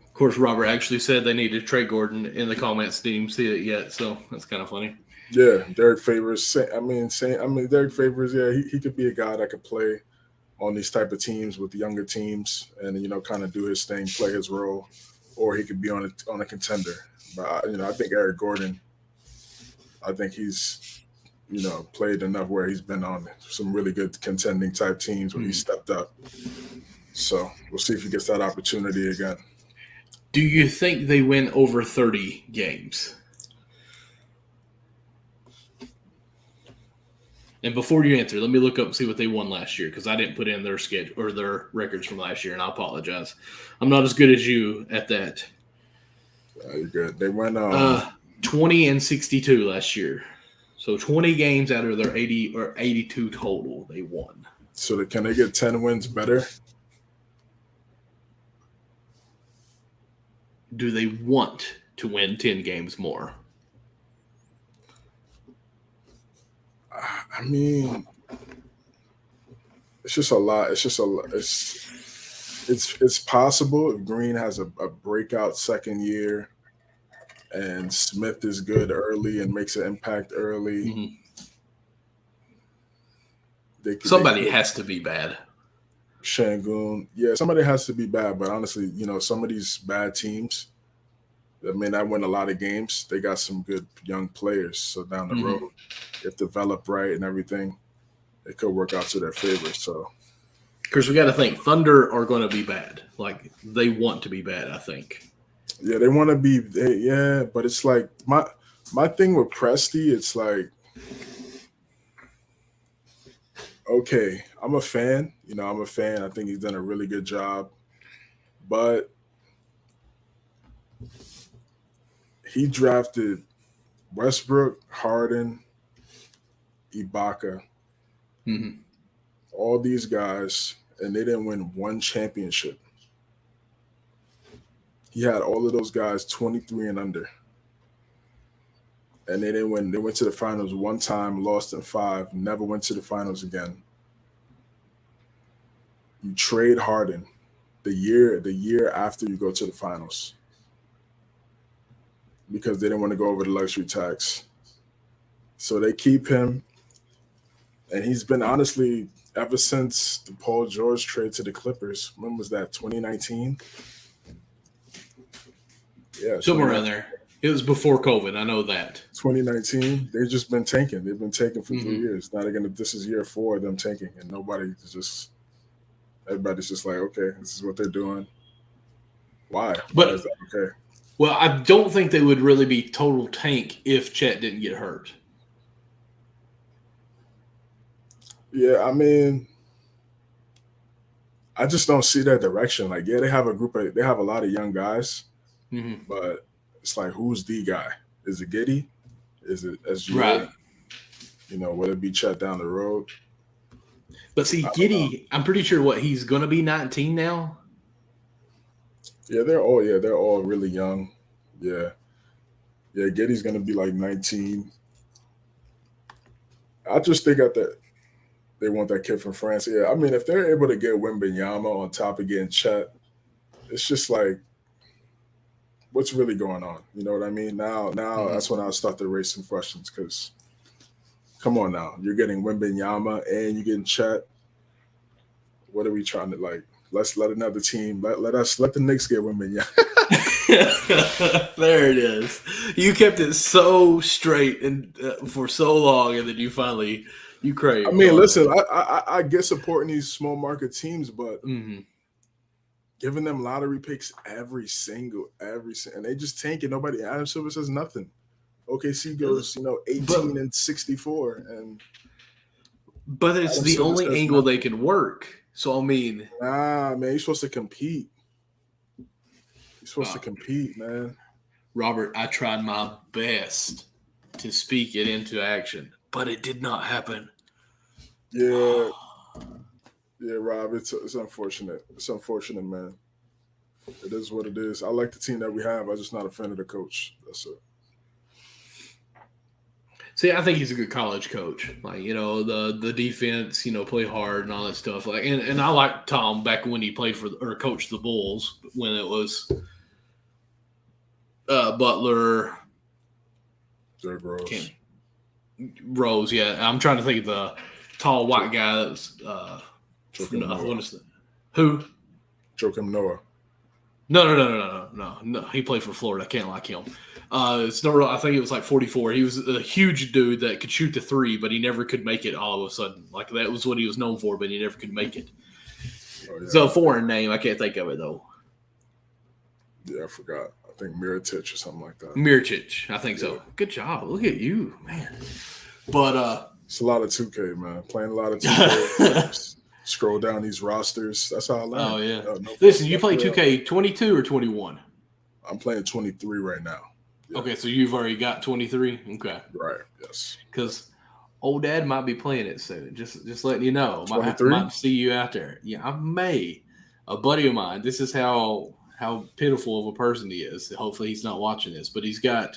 Of course, Robert actually said they need to trade Gordon in the comments. Didn't even see it yet, so that's kind of funny. Yeah, Derek Favors. Derek Favors. Yeah, he could be a guy that could play on these type of teams with the younger teams, and kind of do his thing, play his role, or he could be on a contender. But I think Eric Gordon. I think he's played enough where he's been on some really good contending type teams where he stepped up. So we'll see if he gets that opportunity again. Do you think they win over 30 games? And before you answer, let me look up and see what they won last year, because I didn't put in their schedule or their records from last year, and I apologize. I'm not as good as you at that. You're good. They went 20-62 last year. So 20 games out of their 80 or 82 total, they won. So can they get 10 wins better? Do they want to win 10 games more? I mean, it's just a lot. It's possible if Green has a breakout second year and Smith is good early and makes an impact early. Mm-hmm. Somebody has to be bad. Şengün, yeah, somebody has to be bad. But honestly, some of these bad teams that may not win a lot of games, they got some good young players. So down the road, if developed right and everything, it could work out to their favor. So, because we got to think, Thunder are going to be bad. Like, they want to be bad, I think. Yeah, they want to be. Yeah, but it's like my thing with Presti. It's like, okay, I'm a fan. I'm a fan. I think he's done a really good job, but he drafted Westbrook, Harden, Ibaka, all these guys, and they didn't win one championship. He had all of those guys 23 and under. And they didn't win. They went to the finals one time, lost in 5, never went to the finals again. You trade Harden the year after you go to the finals because they didn't want to go over the luxury tax. So they keep him. And he's been, honestly, ever since the Paul George trade to the Clippers. When was that, 2019? Yeah. Somewhere around there. It was before COVID. I know that. 2019. They've just been tanking. They've been tanking for 3 years. Now this is year 4 of them tanking, and everybody's just like, okay, this is what they're doing. Why? Why is that okay? Well, I don't think they would really be total tank if Chet didn't get hurt. Yeah, I mean, I just don't see that direction. Like, yeah, they have a lot of young guys, but it's like, who's the guy? Is it Giddey? Is it SGA? Right. Will it be Chet down the road? But see, Giddey, I'm pretty sure he's going to be 19 now. Yeah, they're all really young. Yeah. Yeah, Giddey's going to be like 19. I just think that they want that kid from France. Yeah, I mean, if they're able to get Wembanyama on top of getting Chet, it's just like, what's really going on? You know what I mean? Now that's when I'll start to raise some questions because, come on now. You're getting Wembanyama and you're getting Chet. What are we trying to, like, let's let another team, let the Knicks get Wembanyama. There it is. You kept it so straight and for so long, and then you finally – you crave. I mean, listen, I get supporting these small market teams, but giving them lottery picks every single, and they just tank it. Nobody, Adam Silver says nothing. OKC goes, 18-64, but it's Adam the Silver only angle nothing. They can work. So I mean, nah, man, you're supposed to compete. You're supposed to compete, man. Robert, I tried my best to speak it into action, but it did not happen. Yeah, Rob, it's unfortunate. It's unfortunate, man. It is what it is. I like the team that we have. I'm just not a fan of the coach. That's it. See, I think he's a good college coach. Like, the defense, play hard and all that stuff. Like, and I like Tom back when he played coached the Bulls when it was Butler, Derrick Rose. Rose, yeah. I'm trying to think of the tall white guy that was who? Joakim Noah. No. He played for Florida. I can't like him. It's no real. I think it was like 44. He was a huge dude that could shoot the 3, but he never could make it all of a sudden. Like, that was what he was known for, but he never could make it. Oh, yeah. It's a foreign name. I can't think of it, though. Yeah, I forgot. I think Mirotic or something like that. Mirotic, I think so. Good job. Look at you, man. But it's a lot of 2K, man. Playing a lot of 2K. Scroll down these rosters. That's how I learn. Oh, yeah. Listen, you play 2K 22 or 21? I'm playing 23 right now. Yeah. Okay, so you've already got 23? Okay. Right, yes. Because old dad might be playing it soon. Just letting you know. 23? Might see you out there. Yeah, I may. A buddy of mine, this is how pitiful of a person he is. Hopefully he's not watching this, but he's got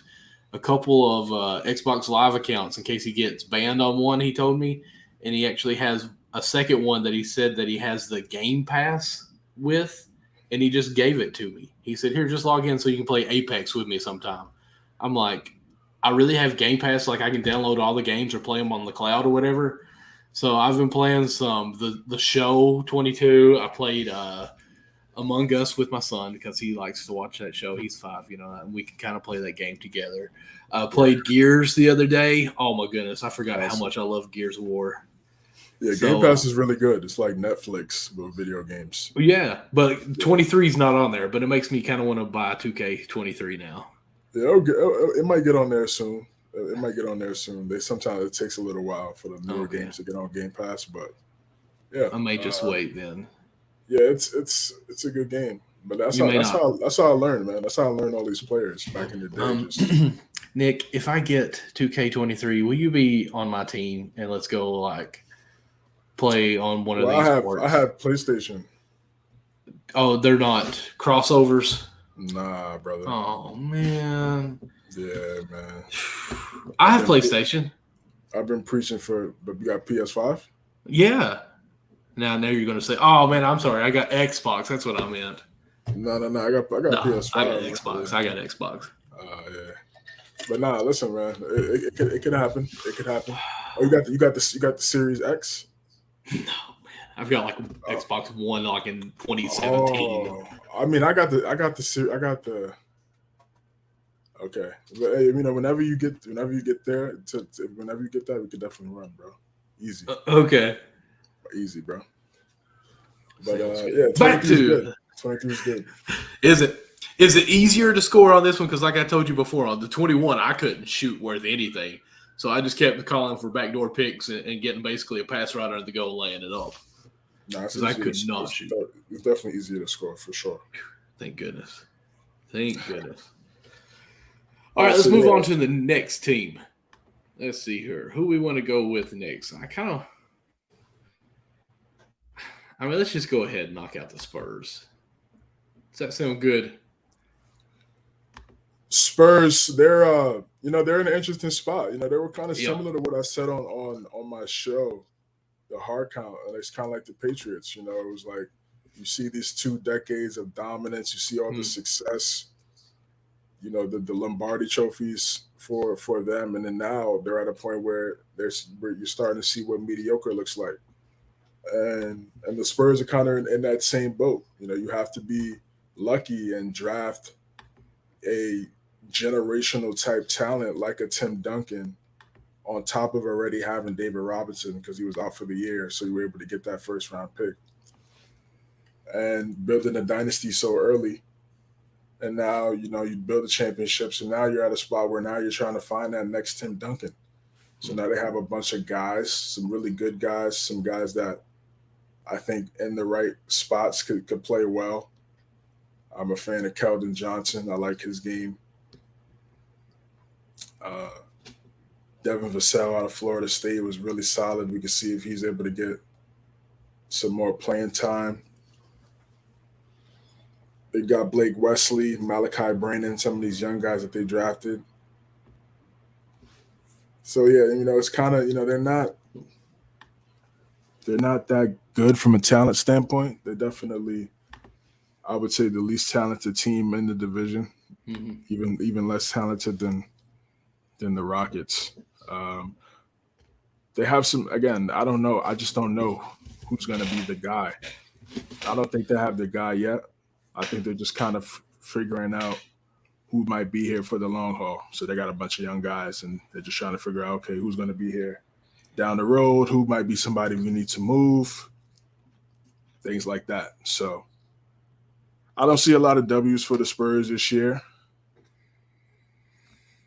a couple of Xbox Live accounts in case he gets banned on one, he told me. And he actually has a second one that he said that he has the Game Pass with, and he just gave it to me. He said, here, just log in so you can play Apex with me sometime. I'm like, I really have Game Pass, like I can download all the games or play them on the cloud or whatever. So I've been playing some the show 22. I played Among Us with my son because he likes to watch that show. He's 5, and we can kind of play that game together. Played Gears the other day. Oh my goodness, I forgot how much I love Gears of War. Yeah, Game Pass is really good. It's like Netflix with video games. Yeah, but 23 is not on there, but it makes me kind of want to buy 2K23 now. Yeah, it might get on there soon. Sometimes it takes a little while for the newer games to get on Game Pass, but yeah, I may just wait then. Yeah, it's a good game, but that's how I learned, man. That's how I learned all these players back in the day. Nick, if I get 2K23, will you be on my team and let's go play on one of these sports? I have PlayStation. Oh, they're not crossovers? Nah, brother. Oh, man. Yeah, man. I have PlayStation. I've been preaching but you got PS5? Yeah. Now you're going to say, oh, man, I'm sorry. I got Xbox. That's what I meant. No. I got PS5. I got Xbox. Yeah. I got Xbox. Yeah. But nah, listen, man. It could happen. It could happen. Oh, you got the Series X? No, man. I've got Xbox One in 2017. Oh, I mean, I got the. Okay, but, whenever you get there, whenever you get that, we could definitely run, bro. Easy. Okay. Easy, bro. But yeah, 23 is good. Is it easier to score on this one? Because like I told you before, on the 21, I couldn't shoot worth anything. So I just kept calling for backdoor picks and getting basically a pass right under the goal, laying it up. Because I could not shoot. It's definitely easier to score for sure. Thank goodness. All right, let's move on to the next team. Let's see here. Who we want to go with next? Let's just go ahead and knock out the Spurs. Does that sound good? Spurs, they're in an interesting spot. They were kind of similar to what I said on my show, the hard count. And it's kind of like the Patriots. It was like you see these 2 decades of dominance. You see all the success. The Lombardi trophies for them, and then now they're at a point where you're starting to see what mediocre looks like. And the Spurs are kind of in that same boat. You have to be lucky and draft a generational type talent like a Tim Duncan on top of already having David Robinson because he was out for the year. So you were able to get that first round pick and building a dynasty so early. And now, you build a championship. So now you're at a spot where now you're trying to find that next Tim Duncan. So now they have a bunch of guys, some really good guys, some guys that I think in the right spots could play well. I'm a fan of Keldon Johnson. I like his game. Devin Vassell out of Florida State was really solid. We can see if he's able to get some more playing time. They got Blake Wesley, Malachi Brannon, some of these young guys that they drafted. So yeah, it's kind of they're not that good from a talent standpoint. They're definitely, I would say, the least talented team in the division, even less talented than the Rockets. They have some. Again, I don't know. I just don't know who's going to be the guy. I don't think they have the guy yet. I think they're just kind of figuring out who might be here for the long haul. So they got a bunch of young guys, and they're just trying to figure out, okay, who's going to be here down the road, who might be somebody we need to move, things like that. So I don't see a lot of W's for the Spurs this year,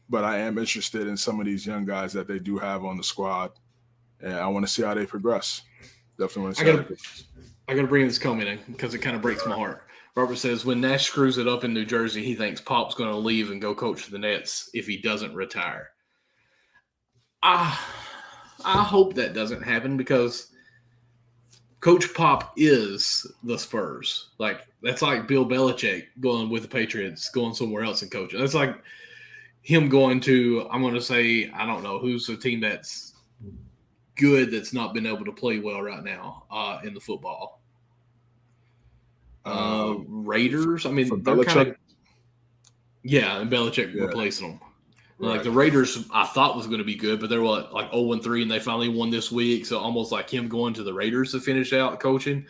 but I am interested in some of these young guys that they do have on the squad, and I want to see how they progress. Definitely want to see how they progress. I got to bring this comment in because it kind of breaks my heart. Robert says when Nash screws it up in New Jersey, he thinks Pop's going to leave and go coach for the Nets if he doesn't retire. I hope that doesn't happen because Coach Pop is the Spurs. Like that's like Bill Belichick going with the Patriots, going somewhere else and coaching. That's like him going to, I'm going to say, I don't know, who's a team that's good that's not been able to play well right now in the football. Raiders. I mean, they're kind of and Belichick replacing them. Right. Like the Raiders, I thought was going to be good, but they're like 0-3, and they finally won this week. So almost like him going to the Raiders to finish out coaching.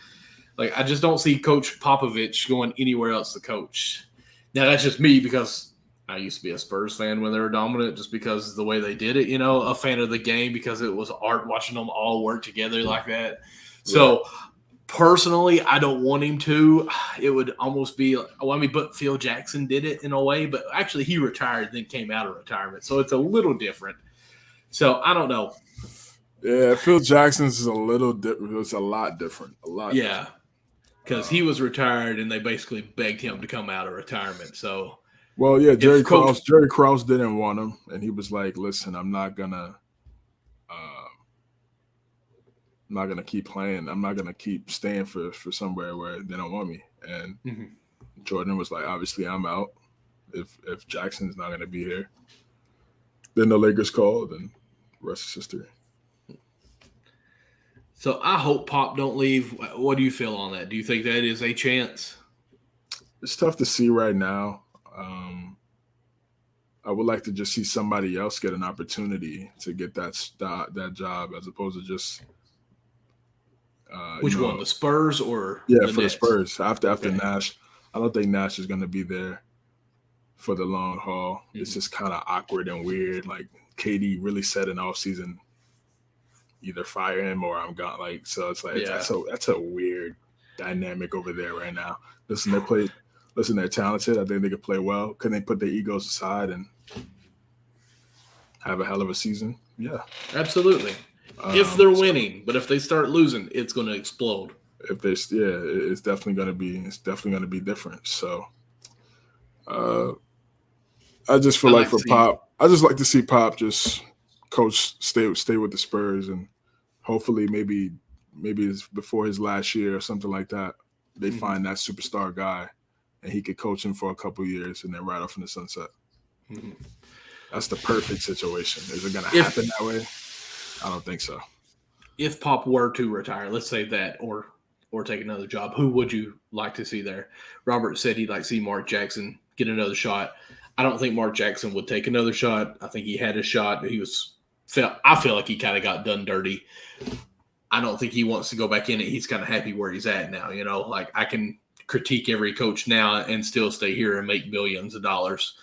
Like I just don't see Coach Popovich going anywhere else to coach. Now that's just me because I used to be a Spurs fan when they were dominant, just because of the way they did it. You know, a fan of the game because it was art watching them all work together like that. So. Personally, I don't want him to. It would almost be but Phil Jackson did it in a way, but actually he retired, then came out of retirement. So it's a little different. So I don't know. Yeah, Phil Jackson's is a little different. It's a lot different. Yeah, because he was retired and they basically begged him to come out of retirement. So, well, yeah, Jerry Krause didn't want him, and he was like, "Listen, I'm not gonna keep playing. I'm not gonna keep staying for somewhere where they don't want me." And Jordan was like, "Obviously, I'm out. If Jackson's not gonna be here." Then the Lakers called, and the rest is history. So I hope Pop don't leave. What do you feel on that? Do you think that is a chance? It's tough to see right now. I would like to just see somebody else get an opportunity to get that job as opposed to just. Which one, the Spurs or the Nets? The Spurs after Nash. I don't think Nash is going to be there for the long haul. Mm-hmm. It's just kind of awkward and weird. Like KD really said in offseason, either fire him or I'm gone. Like so, it's like that's a weird dynamic over there right now. Listen, they're talented. I think they could play well. Can they put their egos aside and have a hell of a season? Yeah, absolutely. If they're winning, but if they start losing, it's going to explode. It's definitely going to be different. So, I just feel like for Pop, I just like to see Pop just coach, stay with the Spurs, and hopefully maybe it's before his last year or something like that. They find that superstar guy, and he could coach him for a couple of years, and then ride off in the sunset. Mm-hmm. That's the perfect situation. Is it going to happen that way? I don't think so. If Pop were to retire, let's say that, or take another job, who would you like to see there? Robert said he'd like to see Mark Jackson get another shot. I don't think Mark Jackson would take another shot. I think he had a shot. I feel like he kind of got done dirty. I don't think he wants to go back in it. He's kind of happy where he's at now. You know, like I can critique every coach now and still stay here and make millions of dollars.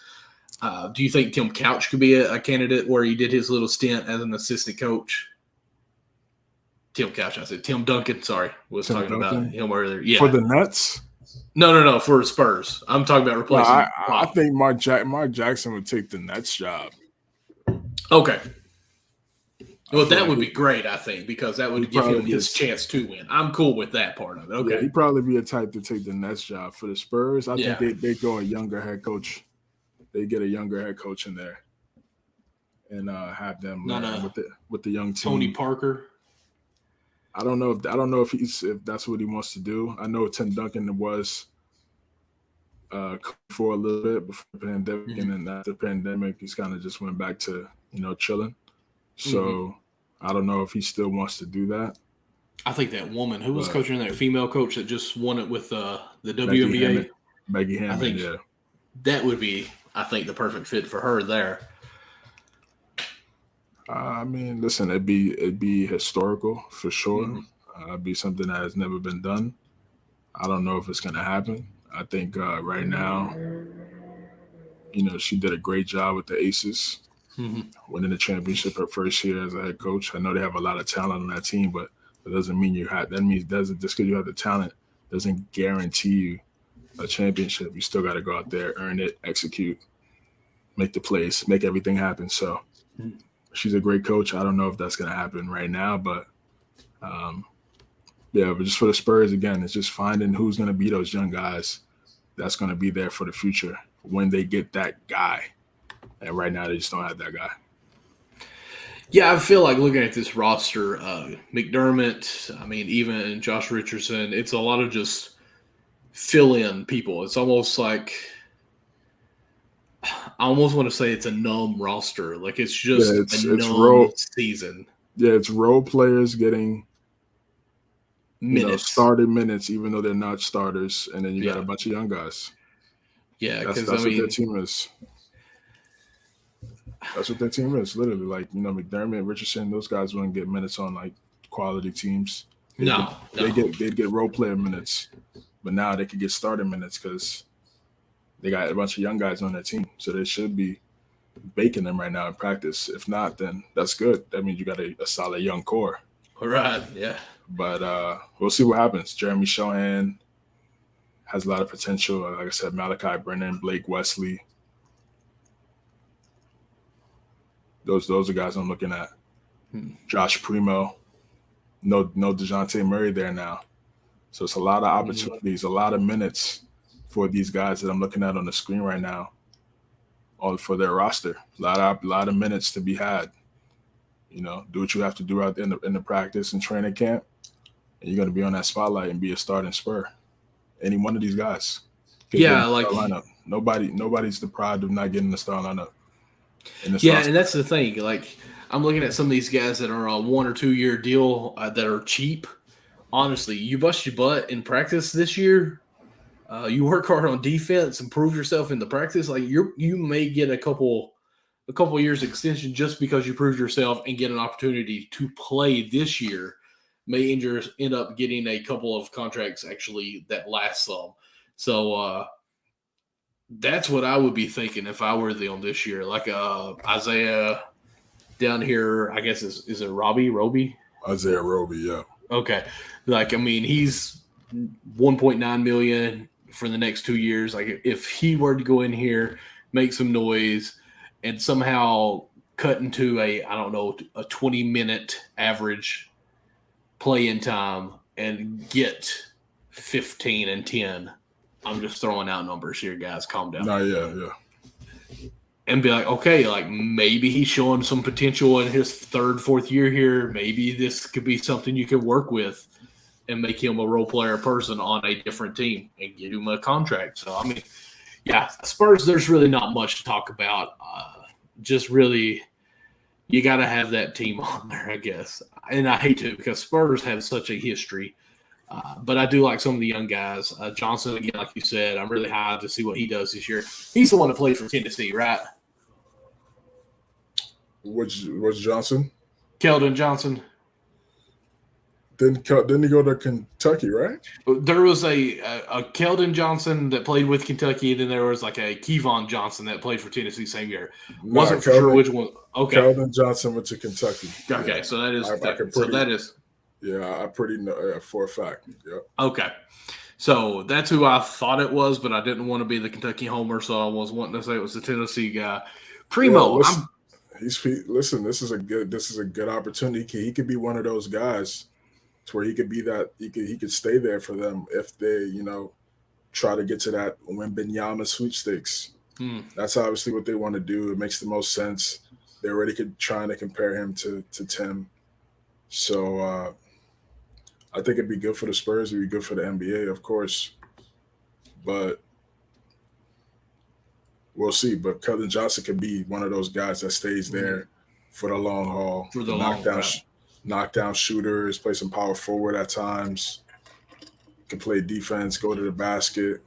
Do you think Tim Couch could be a candidate where he did his little stint as an assistant coach? Tim Couch, I said Tim Duncan. Sorry, was Tim talking Duncan? About him earlier. Yeah, for the Nets. No, for Spurs. I'm talking about replacing. No, I think Mark Jackson would take the Nets job. Okay. Well, that would be great, I think, because that would give him his chance to win. I'm cool with that part of it. Okay, he'd probably be a type to take the Nets job. For the Spurs, I think they go a younger head coach. They get a younger head coach in there and have them with the young team. Tony Parker. I don't know if that's what he wants to do. I know Tim Duncan was for a little bit before the pandemic, and then after the pandemic, he's kind of just went back to chilling. So I don't know if he still wants to do that. I think that woman who was coaching there, female coach that just won it with the WNBA, Maggie Hammond. I think that would be, I think, the perfect fit for her there. I mean, listen, it'd be historical for sure. It'd be something that has never been done. I don't know if it's going to happen. I think right now, she did a great job with the Aces, winning the championship her first year as a head coach. I know they have a lot of talent on that team, but it doesn't mean just because you have the talent doesn't guarantee you a championship. You still got to go out there, earn it, execute, make the plays, make everything happen. So. She's a great coach. I don't know if that's going to happen right now, but but just for the Spurs, again, it's just finding who's going to be those young guys that's going to be there for the future when they get that guy. And right now, they just don't have that guy. Yeah, I feel like looking at this roster, McDermott, I mean, even Josh Richardson, it's a lot of just fill-in people. It's almost like I almost want to say it's a numb roster. Like it's just a numb season. Yeah, it's role players getting minutes, started minutes, even though they're not starters, and then you got a bunch of young guys. Yeah, that's what their team is. That's what their team is, literally. Like, McDermott, Richardson, those guys wouldn't get minutes on like quality teams. They'd get role player minutes, but now they could get starter minutes because they got a bunch of young guys on their team. So they should be baking them right now in practice. If not, then that's good. That means you got a solid young core. All right, yeah. But we'll see what happens. Jeremy Shohan has a lot of potential. Like I said, Malachi Brennan, Blake Wesley. Those are guys I'm looking at. Josh Primo. No DeJounte Murray there now. So it's a lot of opportunities, a lot of minutes for these guys that I'm looking at on the screen right now all for their roster. A lot of minutes to be had. Do what you have to do out in the practice and training camp, and you're going to be on that spotlight and be a starting Spur. Any one of these guys. Yeah, like lineup. Nobody's deprived of not getting the star lineup. And that's the thing. Like, I'm looking at some of these guys that are on 1 or 2 year deal that are cheap. Honestly, you bust your butt in practice this year. You work hard on defense, improve yourself in the practice. Like you may get a couple years extension just because you proved yourself and get an opportunity to play this year. May end up getting a couple of contracts actually that last some. So that's what I would be thinking if I were them this year. Like Isaiah down here, I guess is it Roby? Isaiah Roby, yeah. Okay. Like, I mean, he's $1.9 million for the next 2 years. Like, if he were to go in here, make some noise, and somehow cut into a 20-minute average play-in time and get 15 and 10. I'm just throwing out numbers here, guys. Calm down. No, yeah. And be like, okay, like maybe he's showing some potential in his 3rd, 4th year here. Maybe this could be something you could work with and make him a role player person on a different team and get him a contract. So, I mean, yeah, Spurs, there's really not much to talk about. Just really, you got to have that team on there, I guess. And I hate to because Spurs have such a history. But I do like some of the young guys. Johnson, again, like you said, I'm really high to see what he does this year. He's the one that played for Tennessee, right? Which Johnson? Keldon Johnson. Didn't he go to Kentucky, right? There was a Keldon Johnson that played with Kentucky, and then there was like a Kevon Johnson that played for Tennessee same year. Wasn't for sure which one. Okay. Keldon Johnson went to Kentucky. Okay, yeah. So that is Yeah, I pretty know for a fact. Yep. Okay. So that's who I thought it was, but I didn't want to be the Kentucky homer, so I was wanting to say it was the Tennessee guy. Primo, listen, this is a good opportunity. He could be one of those guys to where he could be that he could stay there for them if they, try to get to that Wembanyama sweepstakes. That's obviously what they want to do. It makes the most sense. They're already trying to compare him to Tim. So I think it'd be good for the Spurs. It'd be good for the NBA, of course. But we'll see. But Keldon Johnson could be one of those guys that stays there for the long haul. For the knockdown shooters, play some power forward at times. Can play defense, go to the basket.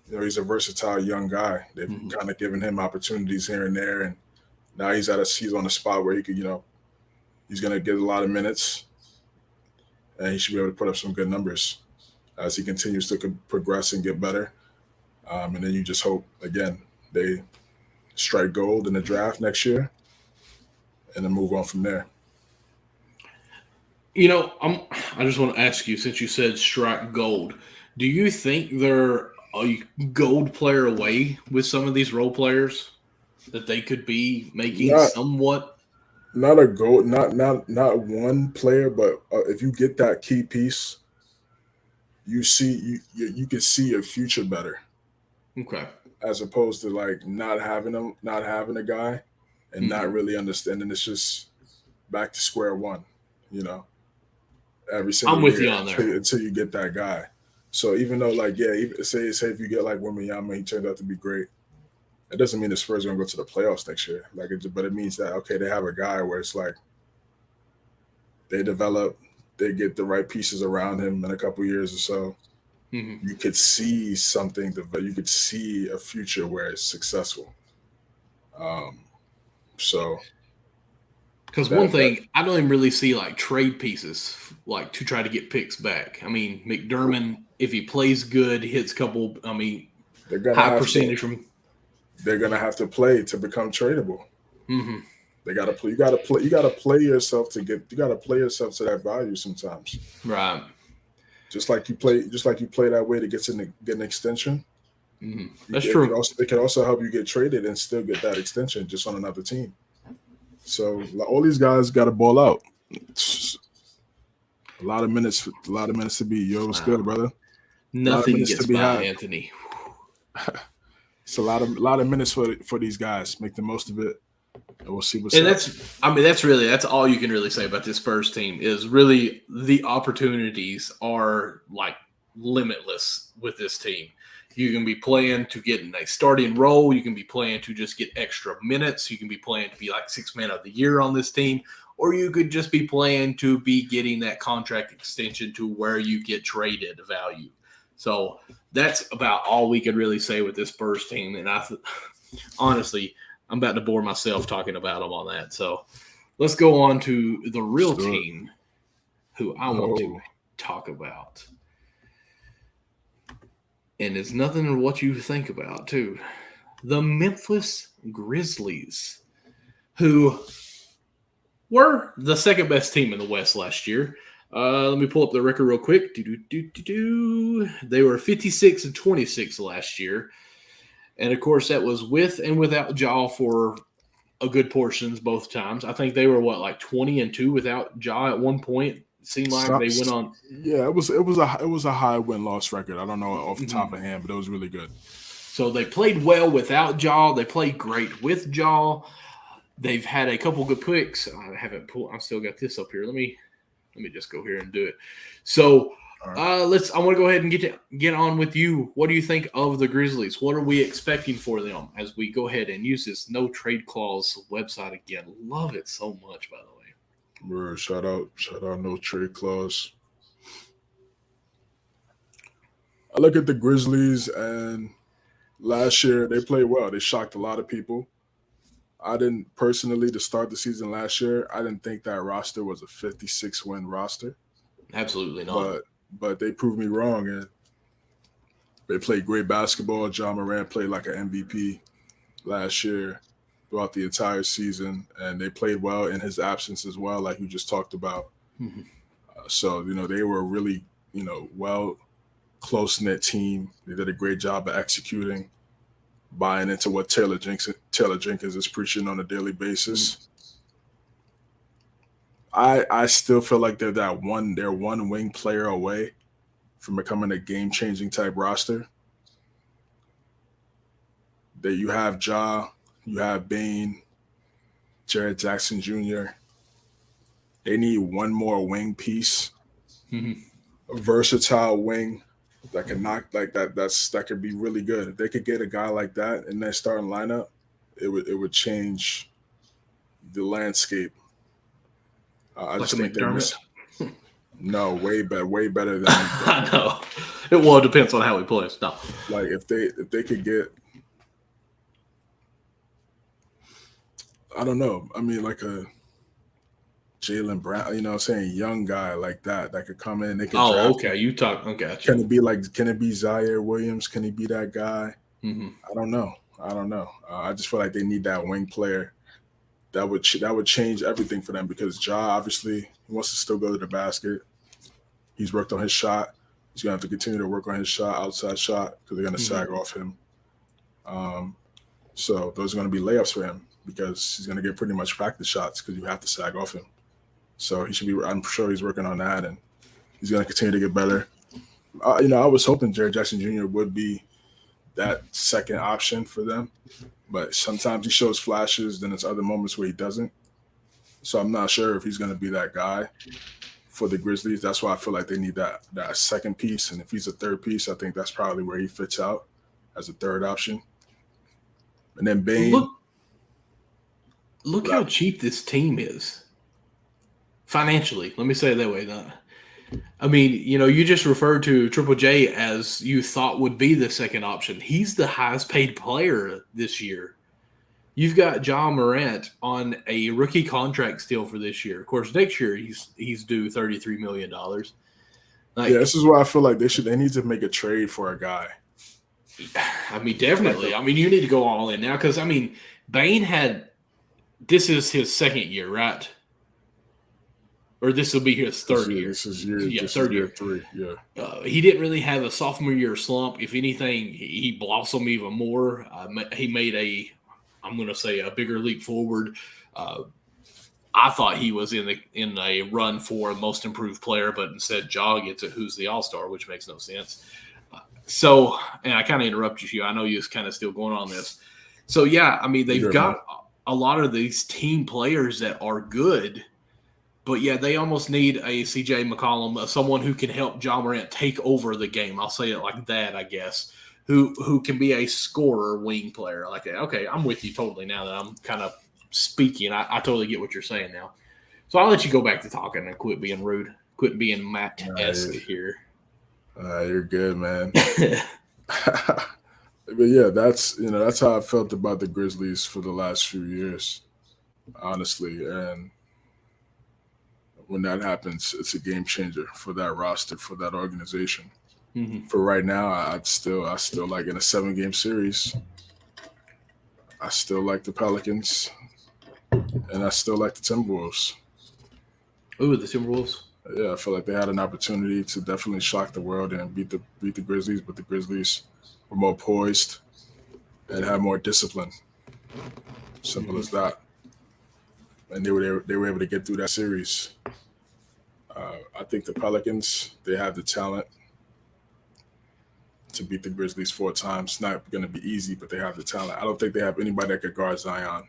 He's a versatile young guy. They've kind of given him opportunities here and there, and now he's on a spot where he could, he's going to get a lot of minutes, and he should be able to put up some good numbers as he continues to progress and get better. And then you just hope, again, they strike gold in the draft next year and then move on from there. I just want to ask you, since you said strike gold, do you think they're a gold player away with some of these role players that they could be making somewhat? Not a gold, not one player, but if you get that key piece, you can see your future better. Okay. as opposed to like not having a guy, and not really understanding. It's just back to square one, you know, every single I'm with year you on there. until you get that guy. So even though like yeah, say if you get like Wembanyama, he turned out to be great. It doesn't mean the Spurs are gonna go to the playoffs next year. But it means that okay, they have a guy where it's like they develop, they get the right pieces around him in a couple years or so. Mm-hmm. You could see something. You could see a future where it's successful. Um, so Because one that thing, I don't even really see like trade pieces like to try to get picks back. I mean, McDermott, if he plays good, hits a couple. I mean, they're gonna high have to percentage from. they're gonna have to play to become tradable. Mm-hmm. They gotta play. You gotta play. You gotta play yourself to get. You gotta play yourself to that value sometimes. Right. Just like you play. Just like you play that way to get an extension. Mm-hmm. That's true. It can also help you get traded and still get that extension just on another team. So like, all these guys got to ball out. It's a lot of minutes. A lot of minutes to be. Yo, what's good, brother? A lot of Nothing minutes gets to be by had. Anthony. It's a lot of minutes for these guys. Make the most of it, and we'll see what's And up. that's all you can really say about this Spurs team is really the opportunities are like limitless with this team. You can be playing to get in a starting role. You can be playing to just get extra minutes. You can be playing to be like 6th man of the year on this team, or you could just be playing to be getting that contract extension to where you get traded value. So that's about all we could really say with this Spurs team. And honestly, I'm about to bore myself talking about them on that. So let's go on to the real team who I want to talk about. And it's nothing what you think about, too. The Memphis Grizzlies, who were the second best team in the West last year. Let me pull up the record real quick. They were 56-26 last year. And, of course, that was with and without Ja for a good portions both times. I think they were, like 20-2 without Ja at one point. It seemed like they went on. Yeah, it was a high win-loss record. I don't know off the top of hand, but it was really good. So they played well without Ja. They played great with Ja. They've had a couple good picks. I haven't pulled. I still got this up here. Let me just go here and do it. So I want to go ahead and get on with you. What do you think of the Grizzlies? What are we expecting for them as we go ahead and use this no trade clause website again? Love it so much, by the way. Shout out, no trade clause. I look at the Grizzlies, and last year they played well. They shocked a lot of people. I didn't personally, to start the season last year, I didn't think that roster was a 56-win roster. Absolutely not. But they proved me wrong, and they played great basketball. John Morant played like an MVP last year throughout the entire season, and they played well in his absence as well, like you just talked about. Mm-hmm. So, they were a really, well close-knit team. They did a great job of executing, buying into what Taylor Jenkins is preaching on a daily basis. I still feel like they're one wing player away from becoming a game-changing type roster. That you have Ja, you have Bane, Jared Jackson Jr. They need one more wing piece, a versatile wing that can knock like that. That could be really good. If they could get a guy like that in their starting lineup, it would change the landscape. I just think they're missing. No, way better than. I know. It depends on how he plays. No, like if they could get. I don't know. I mean, like a Jaylen Brown, what I'm saying, young guy like that could come in. They could. Oh, okay. You talk. Okay. Can it be Zaire Williams? Can he be that guy? Mm-hmm. I don't know. I just feel like they need that wing player. That would change everything for them because Ja obviously he wants to still go to the basket. He's worked on his shot. He's gonna have to continue to work on his shot, outside shot, because they're gonna sag off him. So those are gonna be layups for him because he's gonna get pretty much practice shots because you have to sag off him. So he should be. I'm sure he's working on that, and he's gonna continue to get better. I was hoping Jared Jackson Jr. would be that second option for them. But sometimes he shows flashes, then there's other moments where he doesn't. So I'm not sure if he's going to be that guy for the Grizzlies. That's why I feel like they need that second piece. And if he's a third piece, I think that's probably where he fits out as a third option. And then Bane. Look how cheap this team is. Financially, let me say it that way. I mean, you just referred to Triple J as you thought would be the second option. He's the highest paid player this year. You've got Ja Morant on a rookie contract still for this year. Of course, next year he's due $33 million. This is why I feel like they need to make a trade for a guy. I mean, definitely. I mean, you need to go all in now because, I mean, Bane this is his second year, right? Or this will be his third year. This is year 3. Yeah. He didn't really have a sophomore year slump. If anything, he blossomed even more. He made a bigger leap forward. I thought he was in a run for most improved player, but instead Ja gets it. Who's the All-Star, which makes no sense. And I kind of interrupted you. I know you was kind of still going on this. So yeah, I mean they've got a lot of these team players that are good. But, yeah, they almost need a C.J. McCollum, someone who can help Ja Morant take over the game. I'll say it like that, I guess, who can be a scorer wing player. Like, okay, I'm with you totally now that I'm kind of speaking. I totally get what you're saying now. So I'll let you go back to talking and quit being rude, quit being Matt-esque here. You're good, man. But, yeah, that's how I felt about the Grizzlies for the last few years, honestly. And when that happens, it's a game changer for that roster, for that organization. Mm-hmm. For right now, I still like in a 7-game series, I still like the Pelicans, and I still like the Timberwolves. Ooh, the Timberwolves. Yeah, I feel like they had an opportunity to definitely shock the world and beat the Grizzlies, but the Grizzlies were more poised and had more discipline. Simple as that. And they were able to get through that series. I think the Pelicans, they have the talent to beat the Grizzlies 4 times. It's not going to be easy, but they have the talent. I don't think they have anybody that could guard Zion.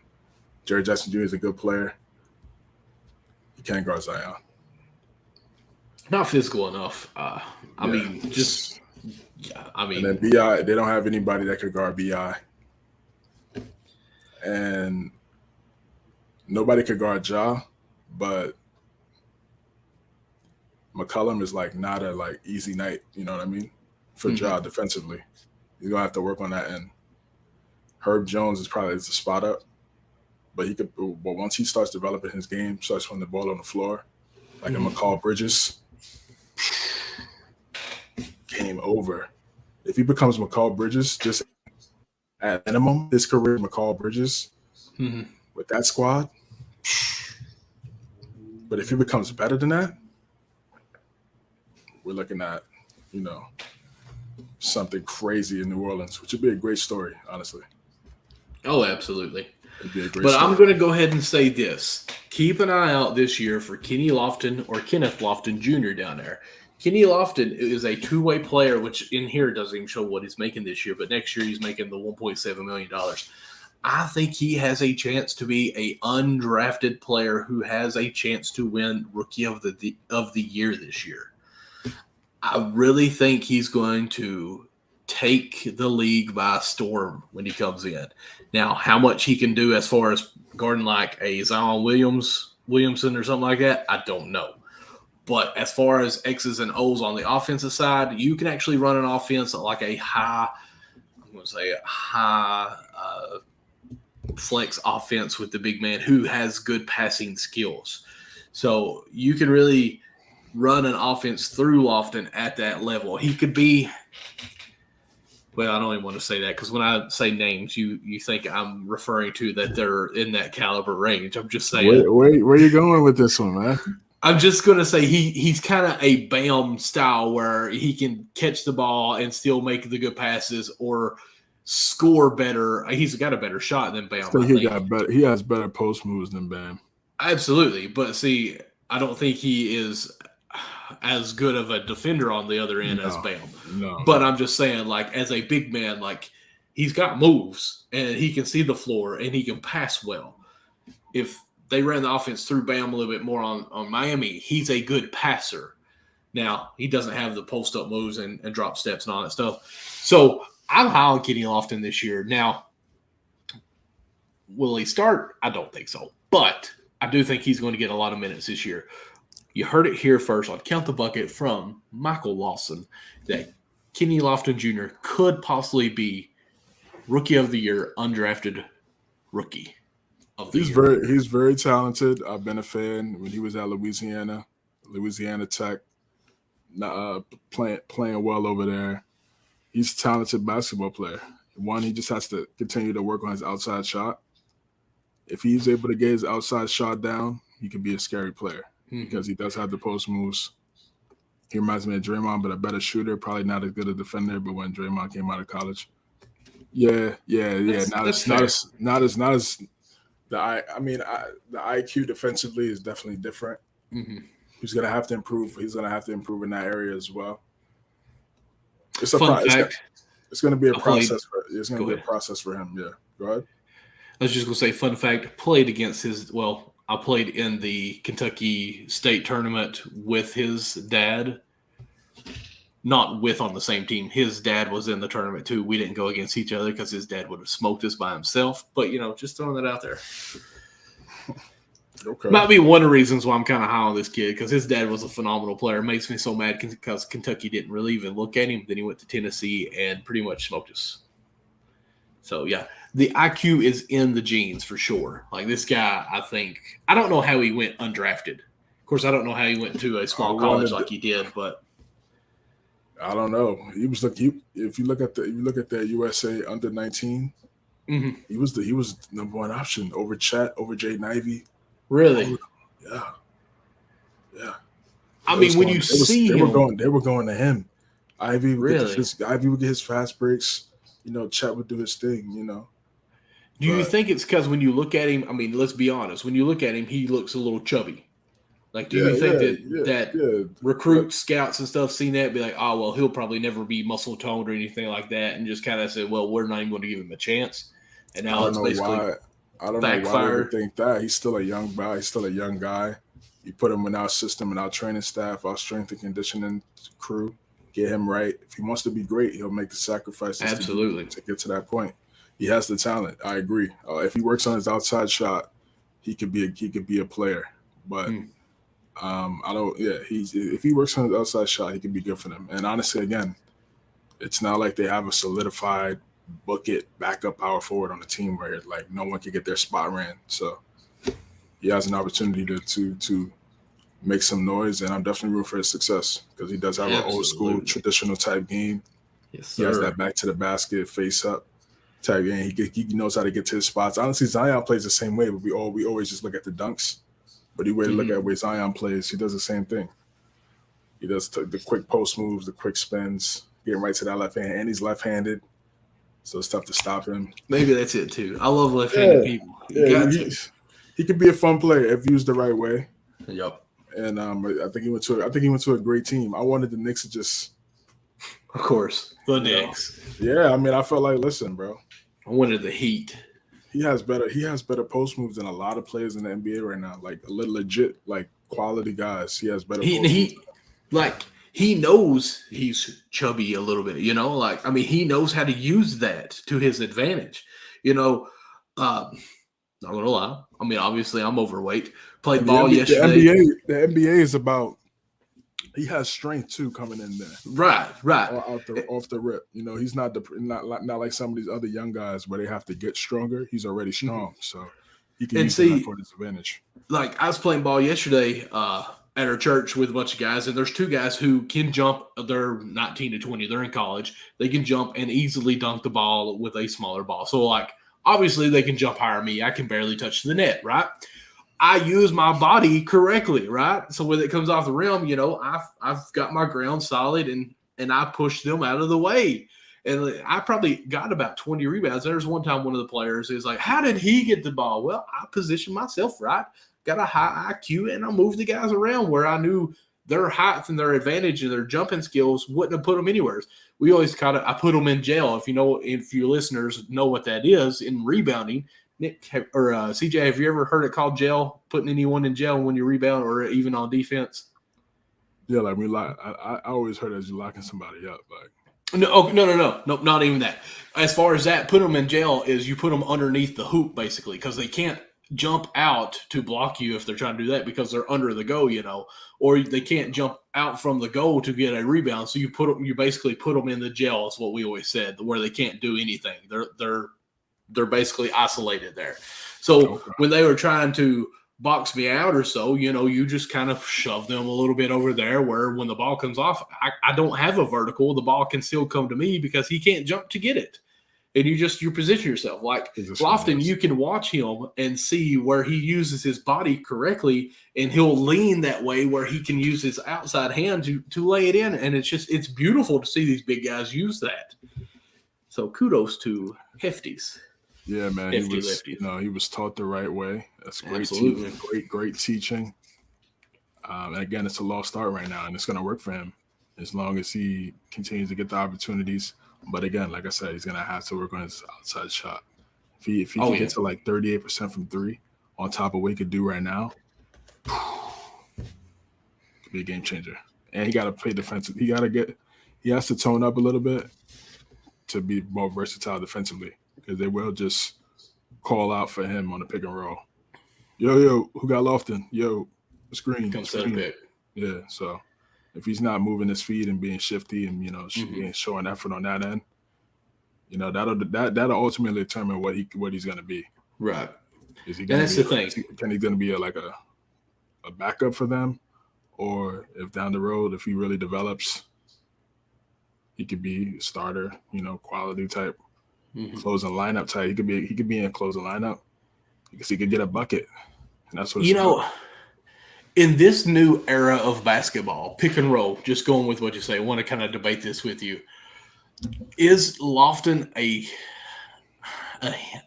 Jerry Jackson Jr. is a good player. He can't guard Zion. Not physical enough. I mean. And then B.I., they don't have anybody that could guard B.I. And nobody could guard Ja, but McCollum is not a easy night, you know what I mean? For Ja defensively. You're gonna have to work on that end. Herb Jones is probably the spot up, but once he starts developing his game, starts putting the ball on the floor, like a McCall Bridges, game over. If he becomes McCall Bridges, just at minimum, his career McCall Bridges with that squad. But if he becomes better than that, we're looking at, something crazy in New Orleans, which would be a great story, honestly. Oh, absolutely. It'd be a great but story. I'm going to go ahead and say this. Keep an eye out this year for Kenny Lofton or Kenneth Lofton Jr. down there. Kenny Lofton is a two-way player, which in here doesn't even show what he's making this year, but next year he's making the $1.7 million. I think he has a chance to be an undrafted player who has a chance to win Rookie of the Year this year. I really think he's going to take the league by storm when he comes in. Now, how much he can do as far as guarding like a Zion Williamson or something like that, I don't know. But as far as X's and O's on the offensive side, you can actually run an offense at like a high flex offense with the big man who has good passing skills. So you can really run an offense through Lofton at that level. He could be – well, I don't even want to say that because when I say names, you think I'm referring to that they're in that caliber range. I'm just saying. Where are you going with this one, man? I'm just going to say he's kind of a Bam style where he can catch the ball and still make the good passes or score better. He's got a better shot than Bam. So he has better post moves than Bam. Absolutely. But see, I don't think he is as good of a defender on the other end as Bam. No. But I'm just saying, like, as a big man, like, he's got moves, and he can see the floor, and he can pass well. If they ran the offense through Bam a little bit more on Miami, he's a good passer. Now, he doesn't have the post-up moves and drop steps and all that stuff. So I'm high on Kenny Lofton this year. Now, will he start? I don't think so. But I do think he's going to get a lot of minutes this year. You heard it here first on Count the Bucket from Michael Lawson that Kenny Lofton Jr. could possibly be Rookie of the Year, undrafted rookie of the year. He's very talented. I've been a fan when he was at Louisiana Tech, playing well over there. He's a talented basketball player. One, he just has to continue to work on his outside shot. If he's able to get his outside shot down, he can be a scary player because he does have the post moves. He reminds me of Draymond, but a better shooter. Probably not as good a defender, but when Draymond came out of college. Yeah. Not as the IQ defensively is definitely different. Mm-hmm. He's gonna have to improve. He's gonna have to improve in that area as well. It's gonna be a process. It's gonna be a process for him. Yeah, go ahead. I was just gonna say, fun fact: played against his. Well, I played in the Kentucky State tournament with his dad. Not with on the same team. His dad was in the tournament too. We didn't go against each other because his dad would have smoked us by himself. But, just throwing that out there. Okay. Might be one of the reasons why I'm kind of high on this kid because his dad was a phenomenal player. It makes me so mad because Kentucky didn't really even look at him. Then he went to Tennessee and pretty much smoked us. So, yeah, the IQ is in the genes for sure. Like this guy, I don't know how he went undrafted. Of course, I don't know how he went to a small college like he did, but I don't know. He was like if you look at the USA under 19, he was number one option over Chet, over Jaden Ivey. Really? Yeah. I mean, when you see him, they were going to him. Ivy would really? Get his fast breaks. Chet would do his thing. Do you think it's because when you look at him? I mean, let's be honest. When you look at him, he looks a little chubby. Like, do you think that recruits, scouts, and stuff seen that and be like, oh, well, he'll probably never be muscle toned or anything like that, and just kind of say, well, we're not even going to give him a chance. And now it's basically I don't know why we would think that. He's still a young guy. He's still a young guy. You put him in our system and our training staff, our strength and conditioning crew, get him right. If he wants to be great, he'll make the sacrifices to get to that point. He has the talent. I agree. If he works on his outside shot, he could be a player. But if he works on his outside shot, he can be good for them. And honestly, again, it's not like they have a solidified bucket backup power forward on the team where like no one can get their spot ran. So he has an opportunity to make some noise, and I'm definitely rooting for his success because he does have an old school traditional type game. Yes, sir. He has that back to the basket, face up type game. He knows how to get to his spots. Honestly, Zion plays the same way, but we always just look at the dunks. But the way to look at where Zion plays, he does the same thing. He does the quick post moves, the quick spins, getting right to that left hand, and he's left-handed, so it's tough to stop him. Maybe that's it too. I love left-handed people. He could be a fun player if used the right way. Yep. And I think he went to a great team. I wanted the Knicks to just, of course, the Knicks. Yeah, I mean, I felt like, listen, bro. I wanted the Heat. He has better post moves than a lot of players in the NBA right now. Like legit, like quality guys. He has better. He knows he's chubby a little bit. He knows how to use that to his advantage. Not gonna lie. I mean, obviously, I'm overweight. Played ball yesterday. The NBA is about. He has strength too coming in there. Right. Off the rip. He's not like some of these other young guys where they have to get stronger. He's already strong, so he can use that for his advantage. Like I was playing ball yesterday at our church with a bunch of guys, and there's two guys who can jump. They're 19 to 20. They're in college. They can jump and easily dunk the ball with a smaller ball. So like obviously they can jump higher than me. I can barely touch the net, right? I use my body correctly, right? So when it comes off the rim, I've got my ground solid and I push them out of the way. And I probably got about 20 rebounds. There's one time one of the players is like, how did he get the ball? Well, I positioned myself right, got a high IQ, and I moved the guys around where I knew their height and their advantage and their jumping skills wouldn't have put them anywhere. We always I put them in jail. If your listeners know what that is in rebounding. Nick or CJ, have you ever heard it called jail? Putting anyone in jail when you rebound or even on defense? Yeah, like I always heard as you locking somebody up. Like no, not even that. As far as that, put them in jail is you put them underneath the hoop basically because they can't jump out to block you if they're trying to do that because they're under the goal, or they can't jump out from the goal to get a rebound. So you basically put them in the jail is what we always said, where they can't do anything. They're basically isolated there. So when they were trying to box me out or so, you just kind of shove them a little bit over there where when the ball comes off, I don't have a vertical. The ball can still come to me because he can't jump to get it. And you position yourself. Like Lofton, you can watch him and see where he uses his body correctly, and he'll lean that way where he can use his outside hand to lay it in. And it's beautiful to see these big guys use that. So kudos to Hefties. Yeah, man. He was taught the right way. That's great teaching. Great teaching. And again, it's a lost art right now, and it's going to work for him as long as he continues to get the opportunities. But again, like I said, he's going to have to work on his outside shot. If he can get to like 38% from three on top of what he could do right now, it could be a game changer. And he got to play defensive. He has to tone up a little bit to be more versatile defensively. Because they will just call out for him on the pick and roll. Yo, who got Lofton? Yo, screen. Come set a pick. Yeah, so if he's not moving his feet and being shifty and showing effort on that end, that'll ultimately determine what he's going to be. Right. Is he going to be? The thing. Can he going to be a backup for them, or if down the road if he really develops, he could be a starter. Quality type. Closing lineup type. He could be in a closing lineup because he could get a bucket. And that's what in this new era of basketball, pick and roll, just going with what you say, I want to kind of debate this with you. Is Lofton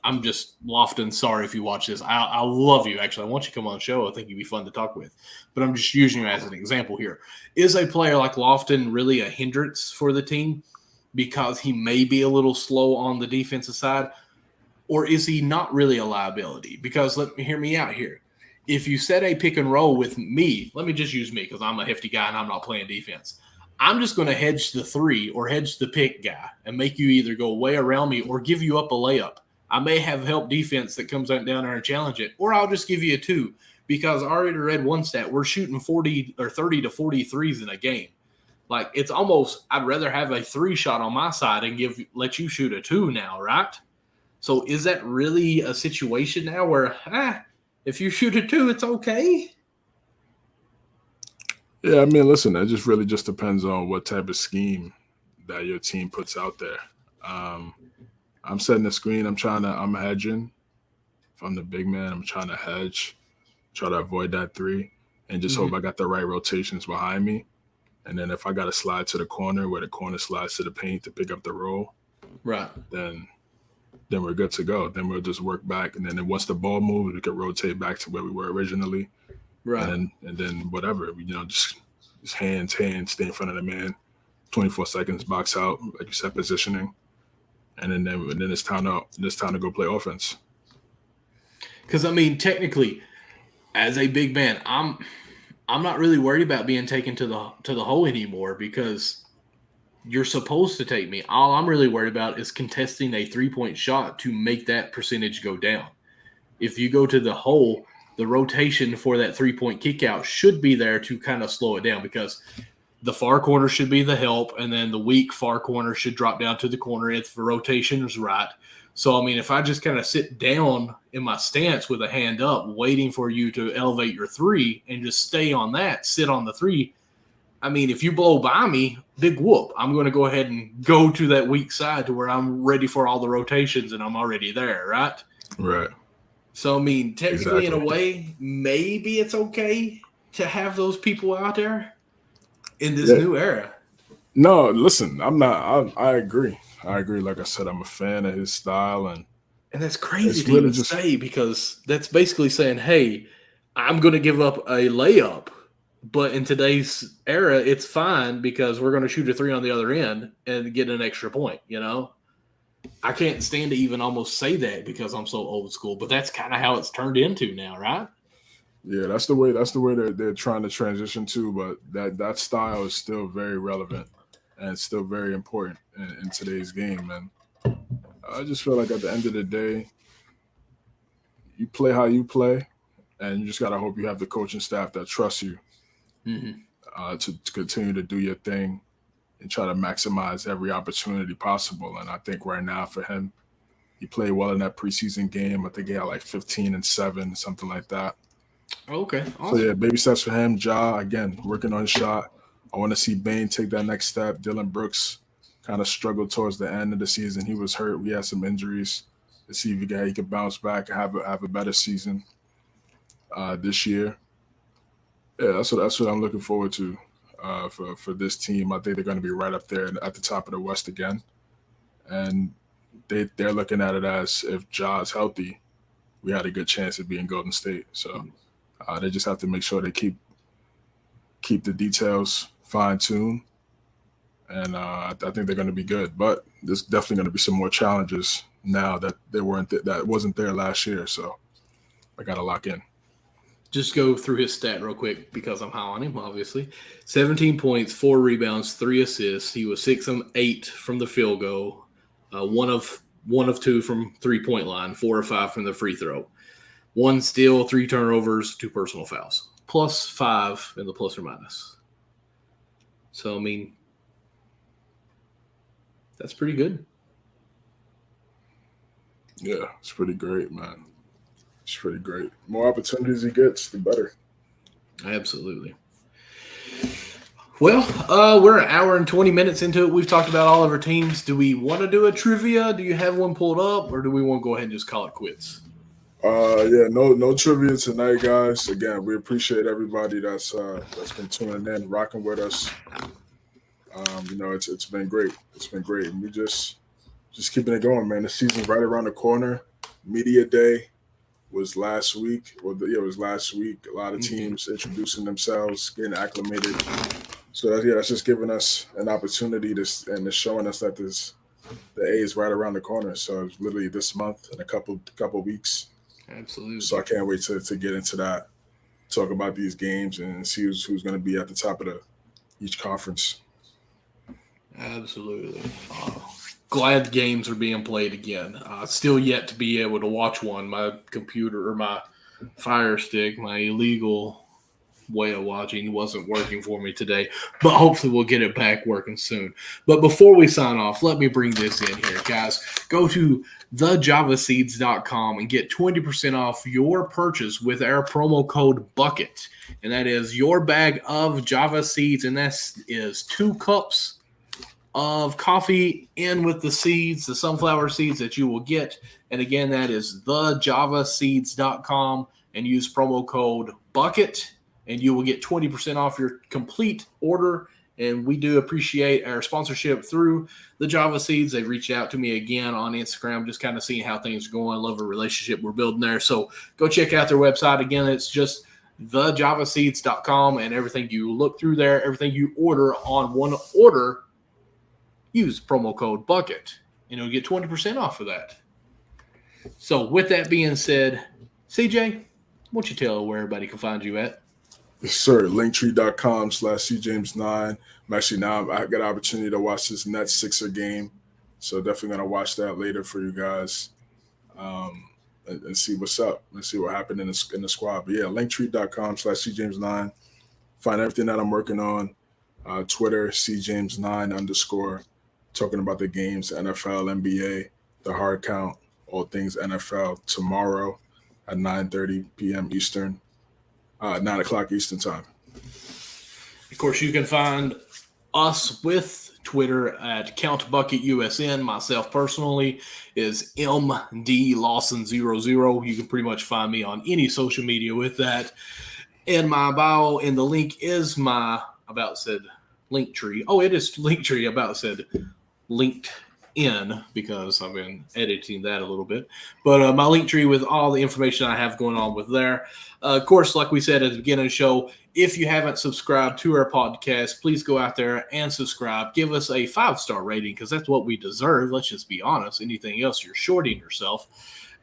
I'm just Lofton, sorry if you watch this. I love you, actually. I want you to come on the show. I think you'd be fun to talk with. But I'm just using you as an example here. Is a player like Lofton really a hindrance for the team? Because he may be a little slow on the defensive side, or is he not really a liability? Because hear me out here. If you set a pick and roll with me, let me just use me because I'm a hefty guy and I'm not playing defense. I'm just going to hedge the three or hedge the pick guy and make you either go way around me or give you up a layup. I may have help defense that comes down there and challenge it, or I'll just give you a two because I already read one stat. We're shooting 40 or 30 to 43s in a game. Like, it's almost, I'd rather have a 3 shot on my side and let you shoot a 2 now, right? So is that really a situation now where, if you shoot a 2, it's okay? Yeah, I mean, listen, it just really just depends on what type of scheme that your team puts out there. I'm setting the screen. I'm hedging. If I'm the big man, I'm trying to hedge, try to avoid that 3, and just hope I got the right rotations behind me. And then if I got to slide to the corner where the corner slides to the paint to pick up the roll, right? Then we're good to go. Then we'll just work back. And then once the ball moves, we can rotate back to where we were originally. Right. And then whatever, just hands, stay in front of the man, 24 seconds, box out, like you said, positioning. And then it's time to go play offense. Because, I mean, technically, as a big man, I'm not really worried about being taken to the hole anymore because you're supposed to take me. All I'm really worried about is contesting a 3-point shot to make that percentage go down. If you go to the hole, the rotation for that 3-point kick out should be there to kind of slow it down because the far corner should be the help, and then the weak far corner should drop down to the corner if the rotation is right. So, I mean, if I just kind of sit down in my stance with a hand up, waiting for you to elevate your 3 and just stay on that, sit on the 3, I mean, if you blow by me, big whoop. I'm going to go ahead and go to that weak side to where I'm ready for all the rotations and I'm already there, right? Right. So, I mean, technically, in a way, maybe it's okay to have those people out there in this new era. No, listen, I'm not. I agree. Like I said, I'm a fan of his style, and that's crazy to even say because that's basically saying, "Hey, I'm going to give up a layup But in today's era, it's fine because we're going to shoot a three on the other end and get an extra point, I can't stand to even almost say that because I'm so old school, but that's kind of how it's turned into now, right? Yeah, that's the way they're trying to transition to, but that style is still very relevant and it's still very important in today's game. And I just feel like at the end of the day, you play how you play, and you just gotta hope you have the coaching staff that trusts you to continue to do your thing and try to maximize every opportunity possible. And I think right now for him, he played well in that preseason game. I think he had like 15 and 7, something like that. Okay, awesome. So yeah, baby steps for him. Ja, again, working on his shot. I want to see Bane take that next step. Dylan Brooks kind of struggled towards the end of the season. He was hurt. We had some injuries. To see if he could bounce back and have a better season this year. Yeah, that's what I'm looking forward to for this team. I think they're going to be right up there at the top of the West again, and they're looking at it as if Ja's healthy, we had a good chance of being Golden State. So they just have to make sure they keep the details fine tuned, and I think they're going to be good. But there's definitely going to be some more challenges now that that wasn't there last year. So I got to lock in. Just go through his stat real quick because I'm high on him, obviously. 17 points, 4 rebounds, 3 assists. He was 6 of 8 from the field goal, 1 of 2 from 3-point line, 4 or 5 from the free throw. 1 steal, 3 turnovers, 2 personal fouls. Plus 5 in the plus or minus. So, I mean, that's pretty good. Yeah, it's pretty great, man. It's pretty great. The more opportunities he gets, the better. Absolutely. Well, we're an hour and 20 minutes into it. We've talked about all of our teams. Do we want to do a trivia? Do you have one pulled up, or do we want to go ahead and just call it quits? Yeah, no trivia tonight, guys. Again, we appreciate everybody that's been tuning in, rocking with us. It's been great. It's been great. And we just keeping it going, man. The season's right around the corner. Media Day was last week. It was last week. A lot of teams introducing themselves, getting acclimated. So that's just giving us an opportunity to showing us that the A is right around the corner. So it's literally this month in a couple weeks. Absolutely. So I can't wait to get into that, talk about these games, and see who's going to be at the top of each conference. Absolutely. Glad the games are being played again. Still yet to be able to watch one. My computer or my Fire Stick, my illegal way of watching, wasn't working for me today. But hopefully we'll get it back working soon. But before we sign off, let me bring this in here, guys. Go to thejavaseeds.com and get 20% off your purchase with our promo code BUCKET. And that is your bag of Java Seeds, and that is 2 cups of coffee in with the seeds, the sunflower seeds that you will get. And again, that is thejavaseeds.com and use promo code BUCKET, and you will get 20% off your complete order. And we do appreciate our sponsorship through the Java Seeds. They reached out to me again on Instagram, just kind of seeing how things are going. Love the relationship we're building there. So go check out their website. Again, it's just thejavaseeds.com, and everything you look through there, everything you order on one order, use promo code BUCKET, and you'll get 20% off of that. So with that being said, CJ, why don't you tell where everybody can find you at? Yes, sir. Linktree.com/CJames9. I got an opportunity to watch this Nets Sixer game, so definitely going to watch that later for you guys and see what's up and see what happened in the squad. But yeah, Linktree.com/CJames9. Find everything that I'm working on. Twitter, CJames9_. Talking about the games, NFL, NBA, the hard count, all things NFL tomorrow at 9:30 p.m. Eastern, 9 o'clock Eastern time. Of course, you can find us with Twitter at CountBucketUSN. Myself personally is MDLawson00. You can pretty much find me on any social media with that. In my bio, in the link is my Linktree. Oh, it is Linktree. Linked in because I've been editing that a little bit. But my link tree with all the information I have going on with there. Of course, like we said at the beginning of the show, if you haven't subscribed to our podcast, please go out there and subscribe. Give us a 5-star rating because that's what we deserve. Let's just be honest. Anything else, you're shorting yourself.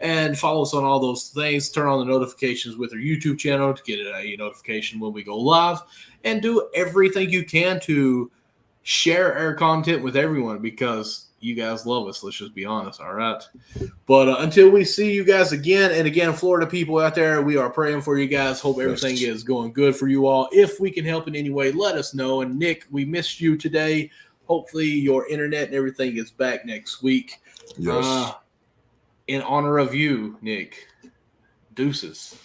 And follow us on all those things. Turn on the notifications with our YouTube channel to get a notification when we go live. And do everything you can to share our content with everyone because you guys love us. Let's just be honest. All right. But until we see you guys again, and again, Florida people out there, we are praying for you guys. Hope everything is going good for you all. If we can help in any way, let us know. And Nick, we missed you today. Hopefully your internet and everything is back next week. Yes. In honor of you, Nick, deuces.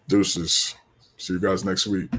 Deuces. See you guys next week.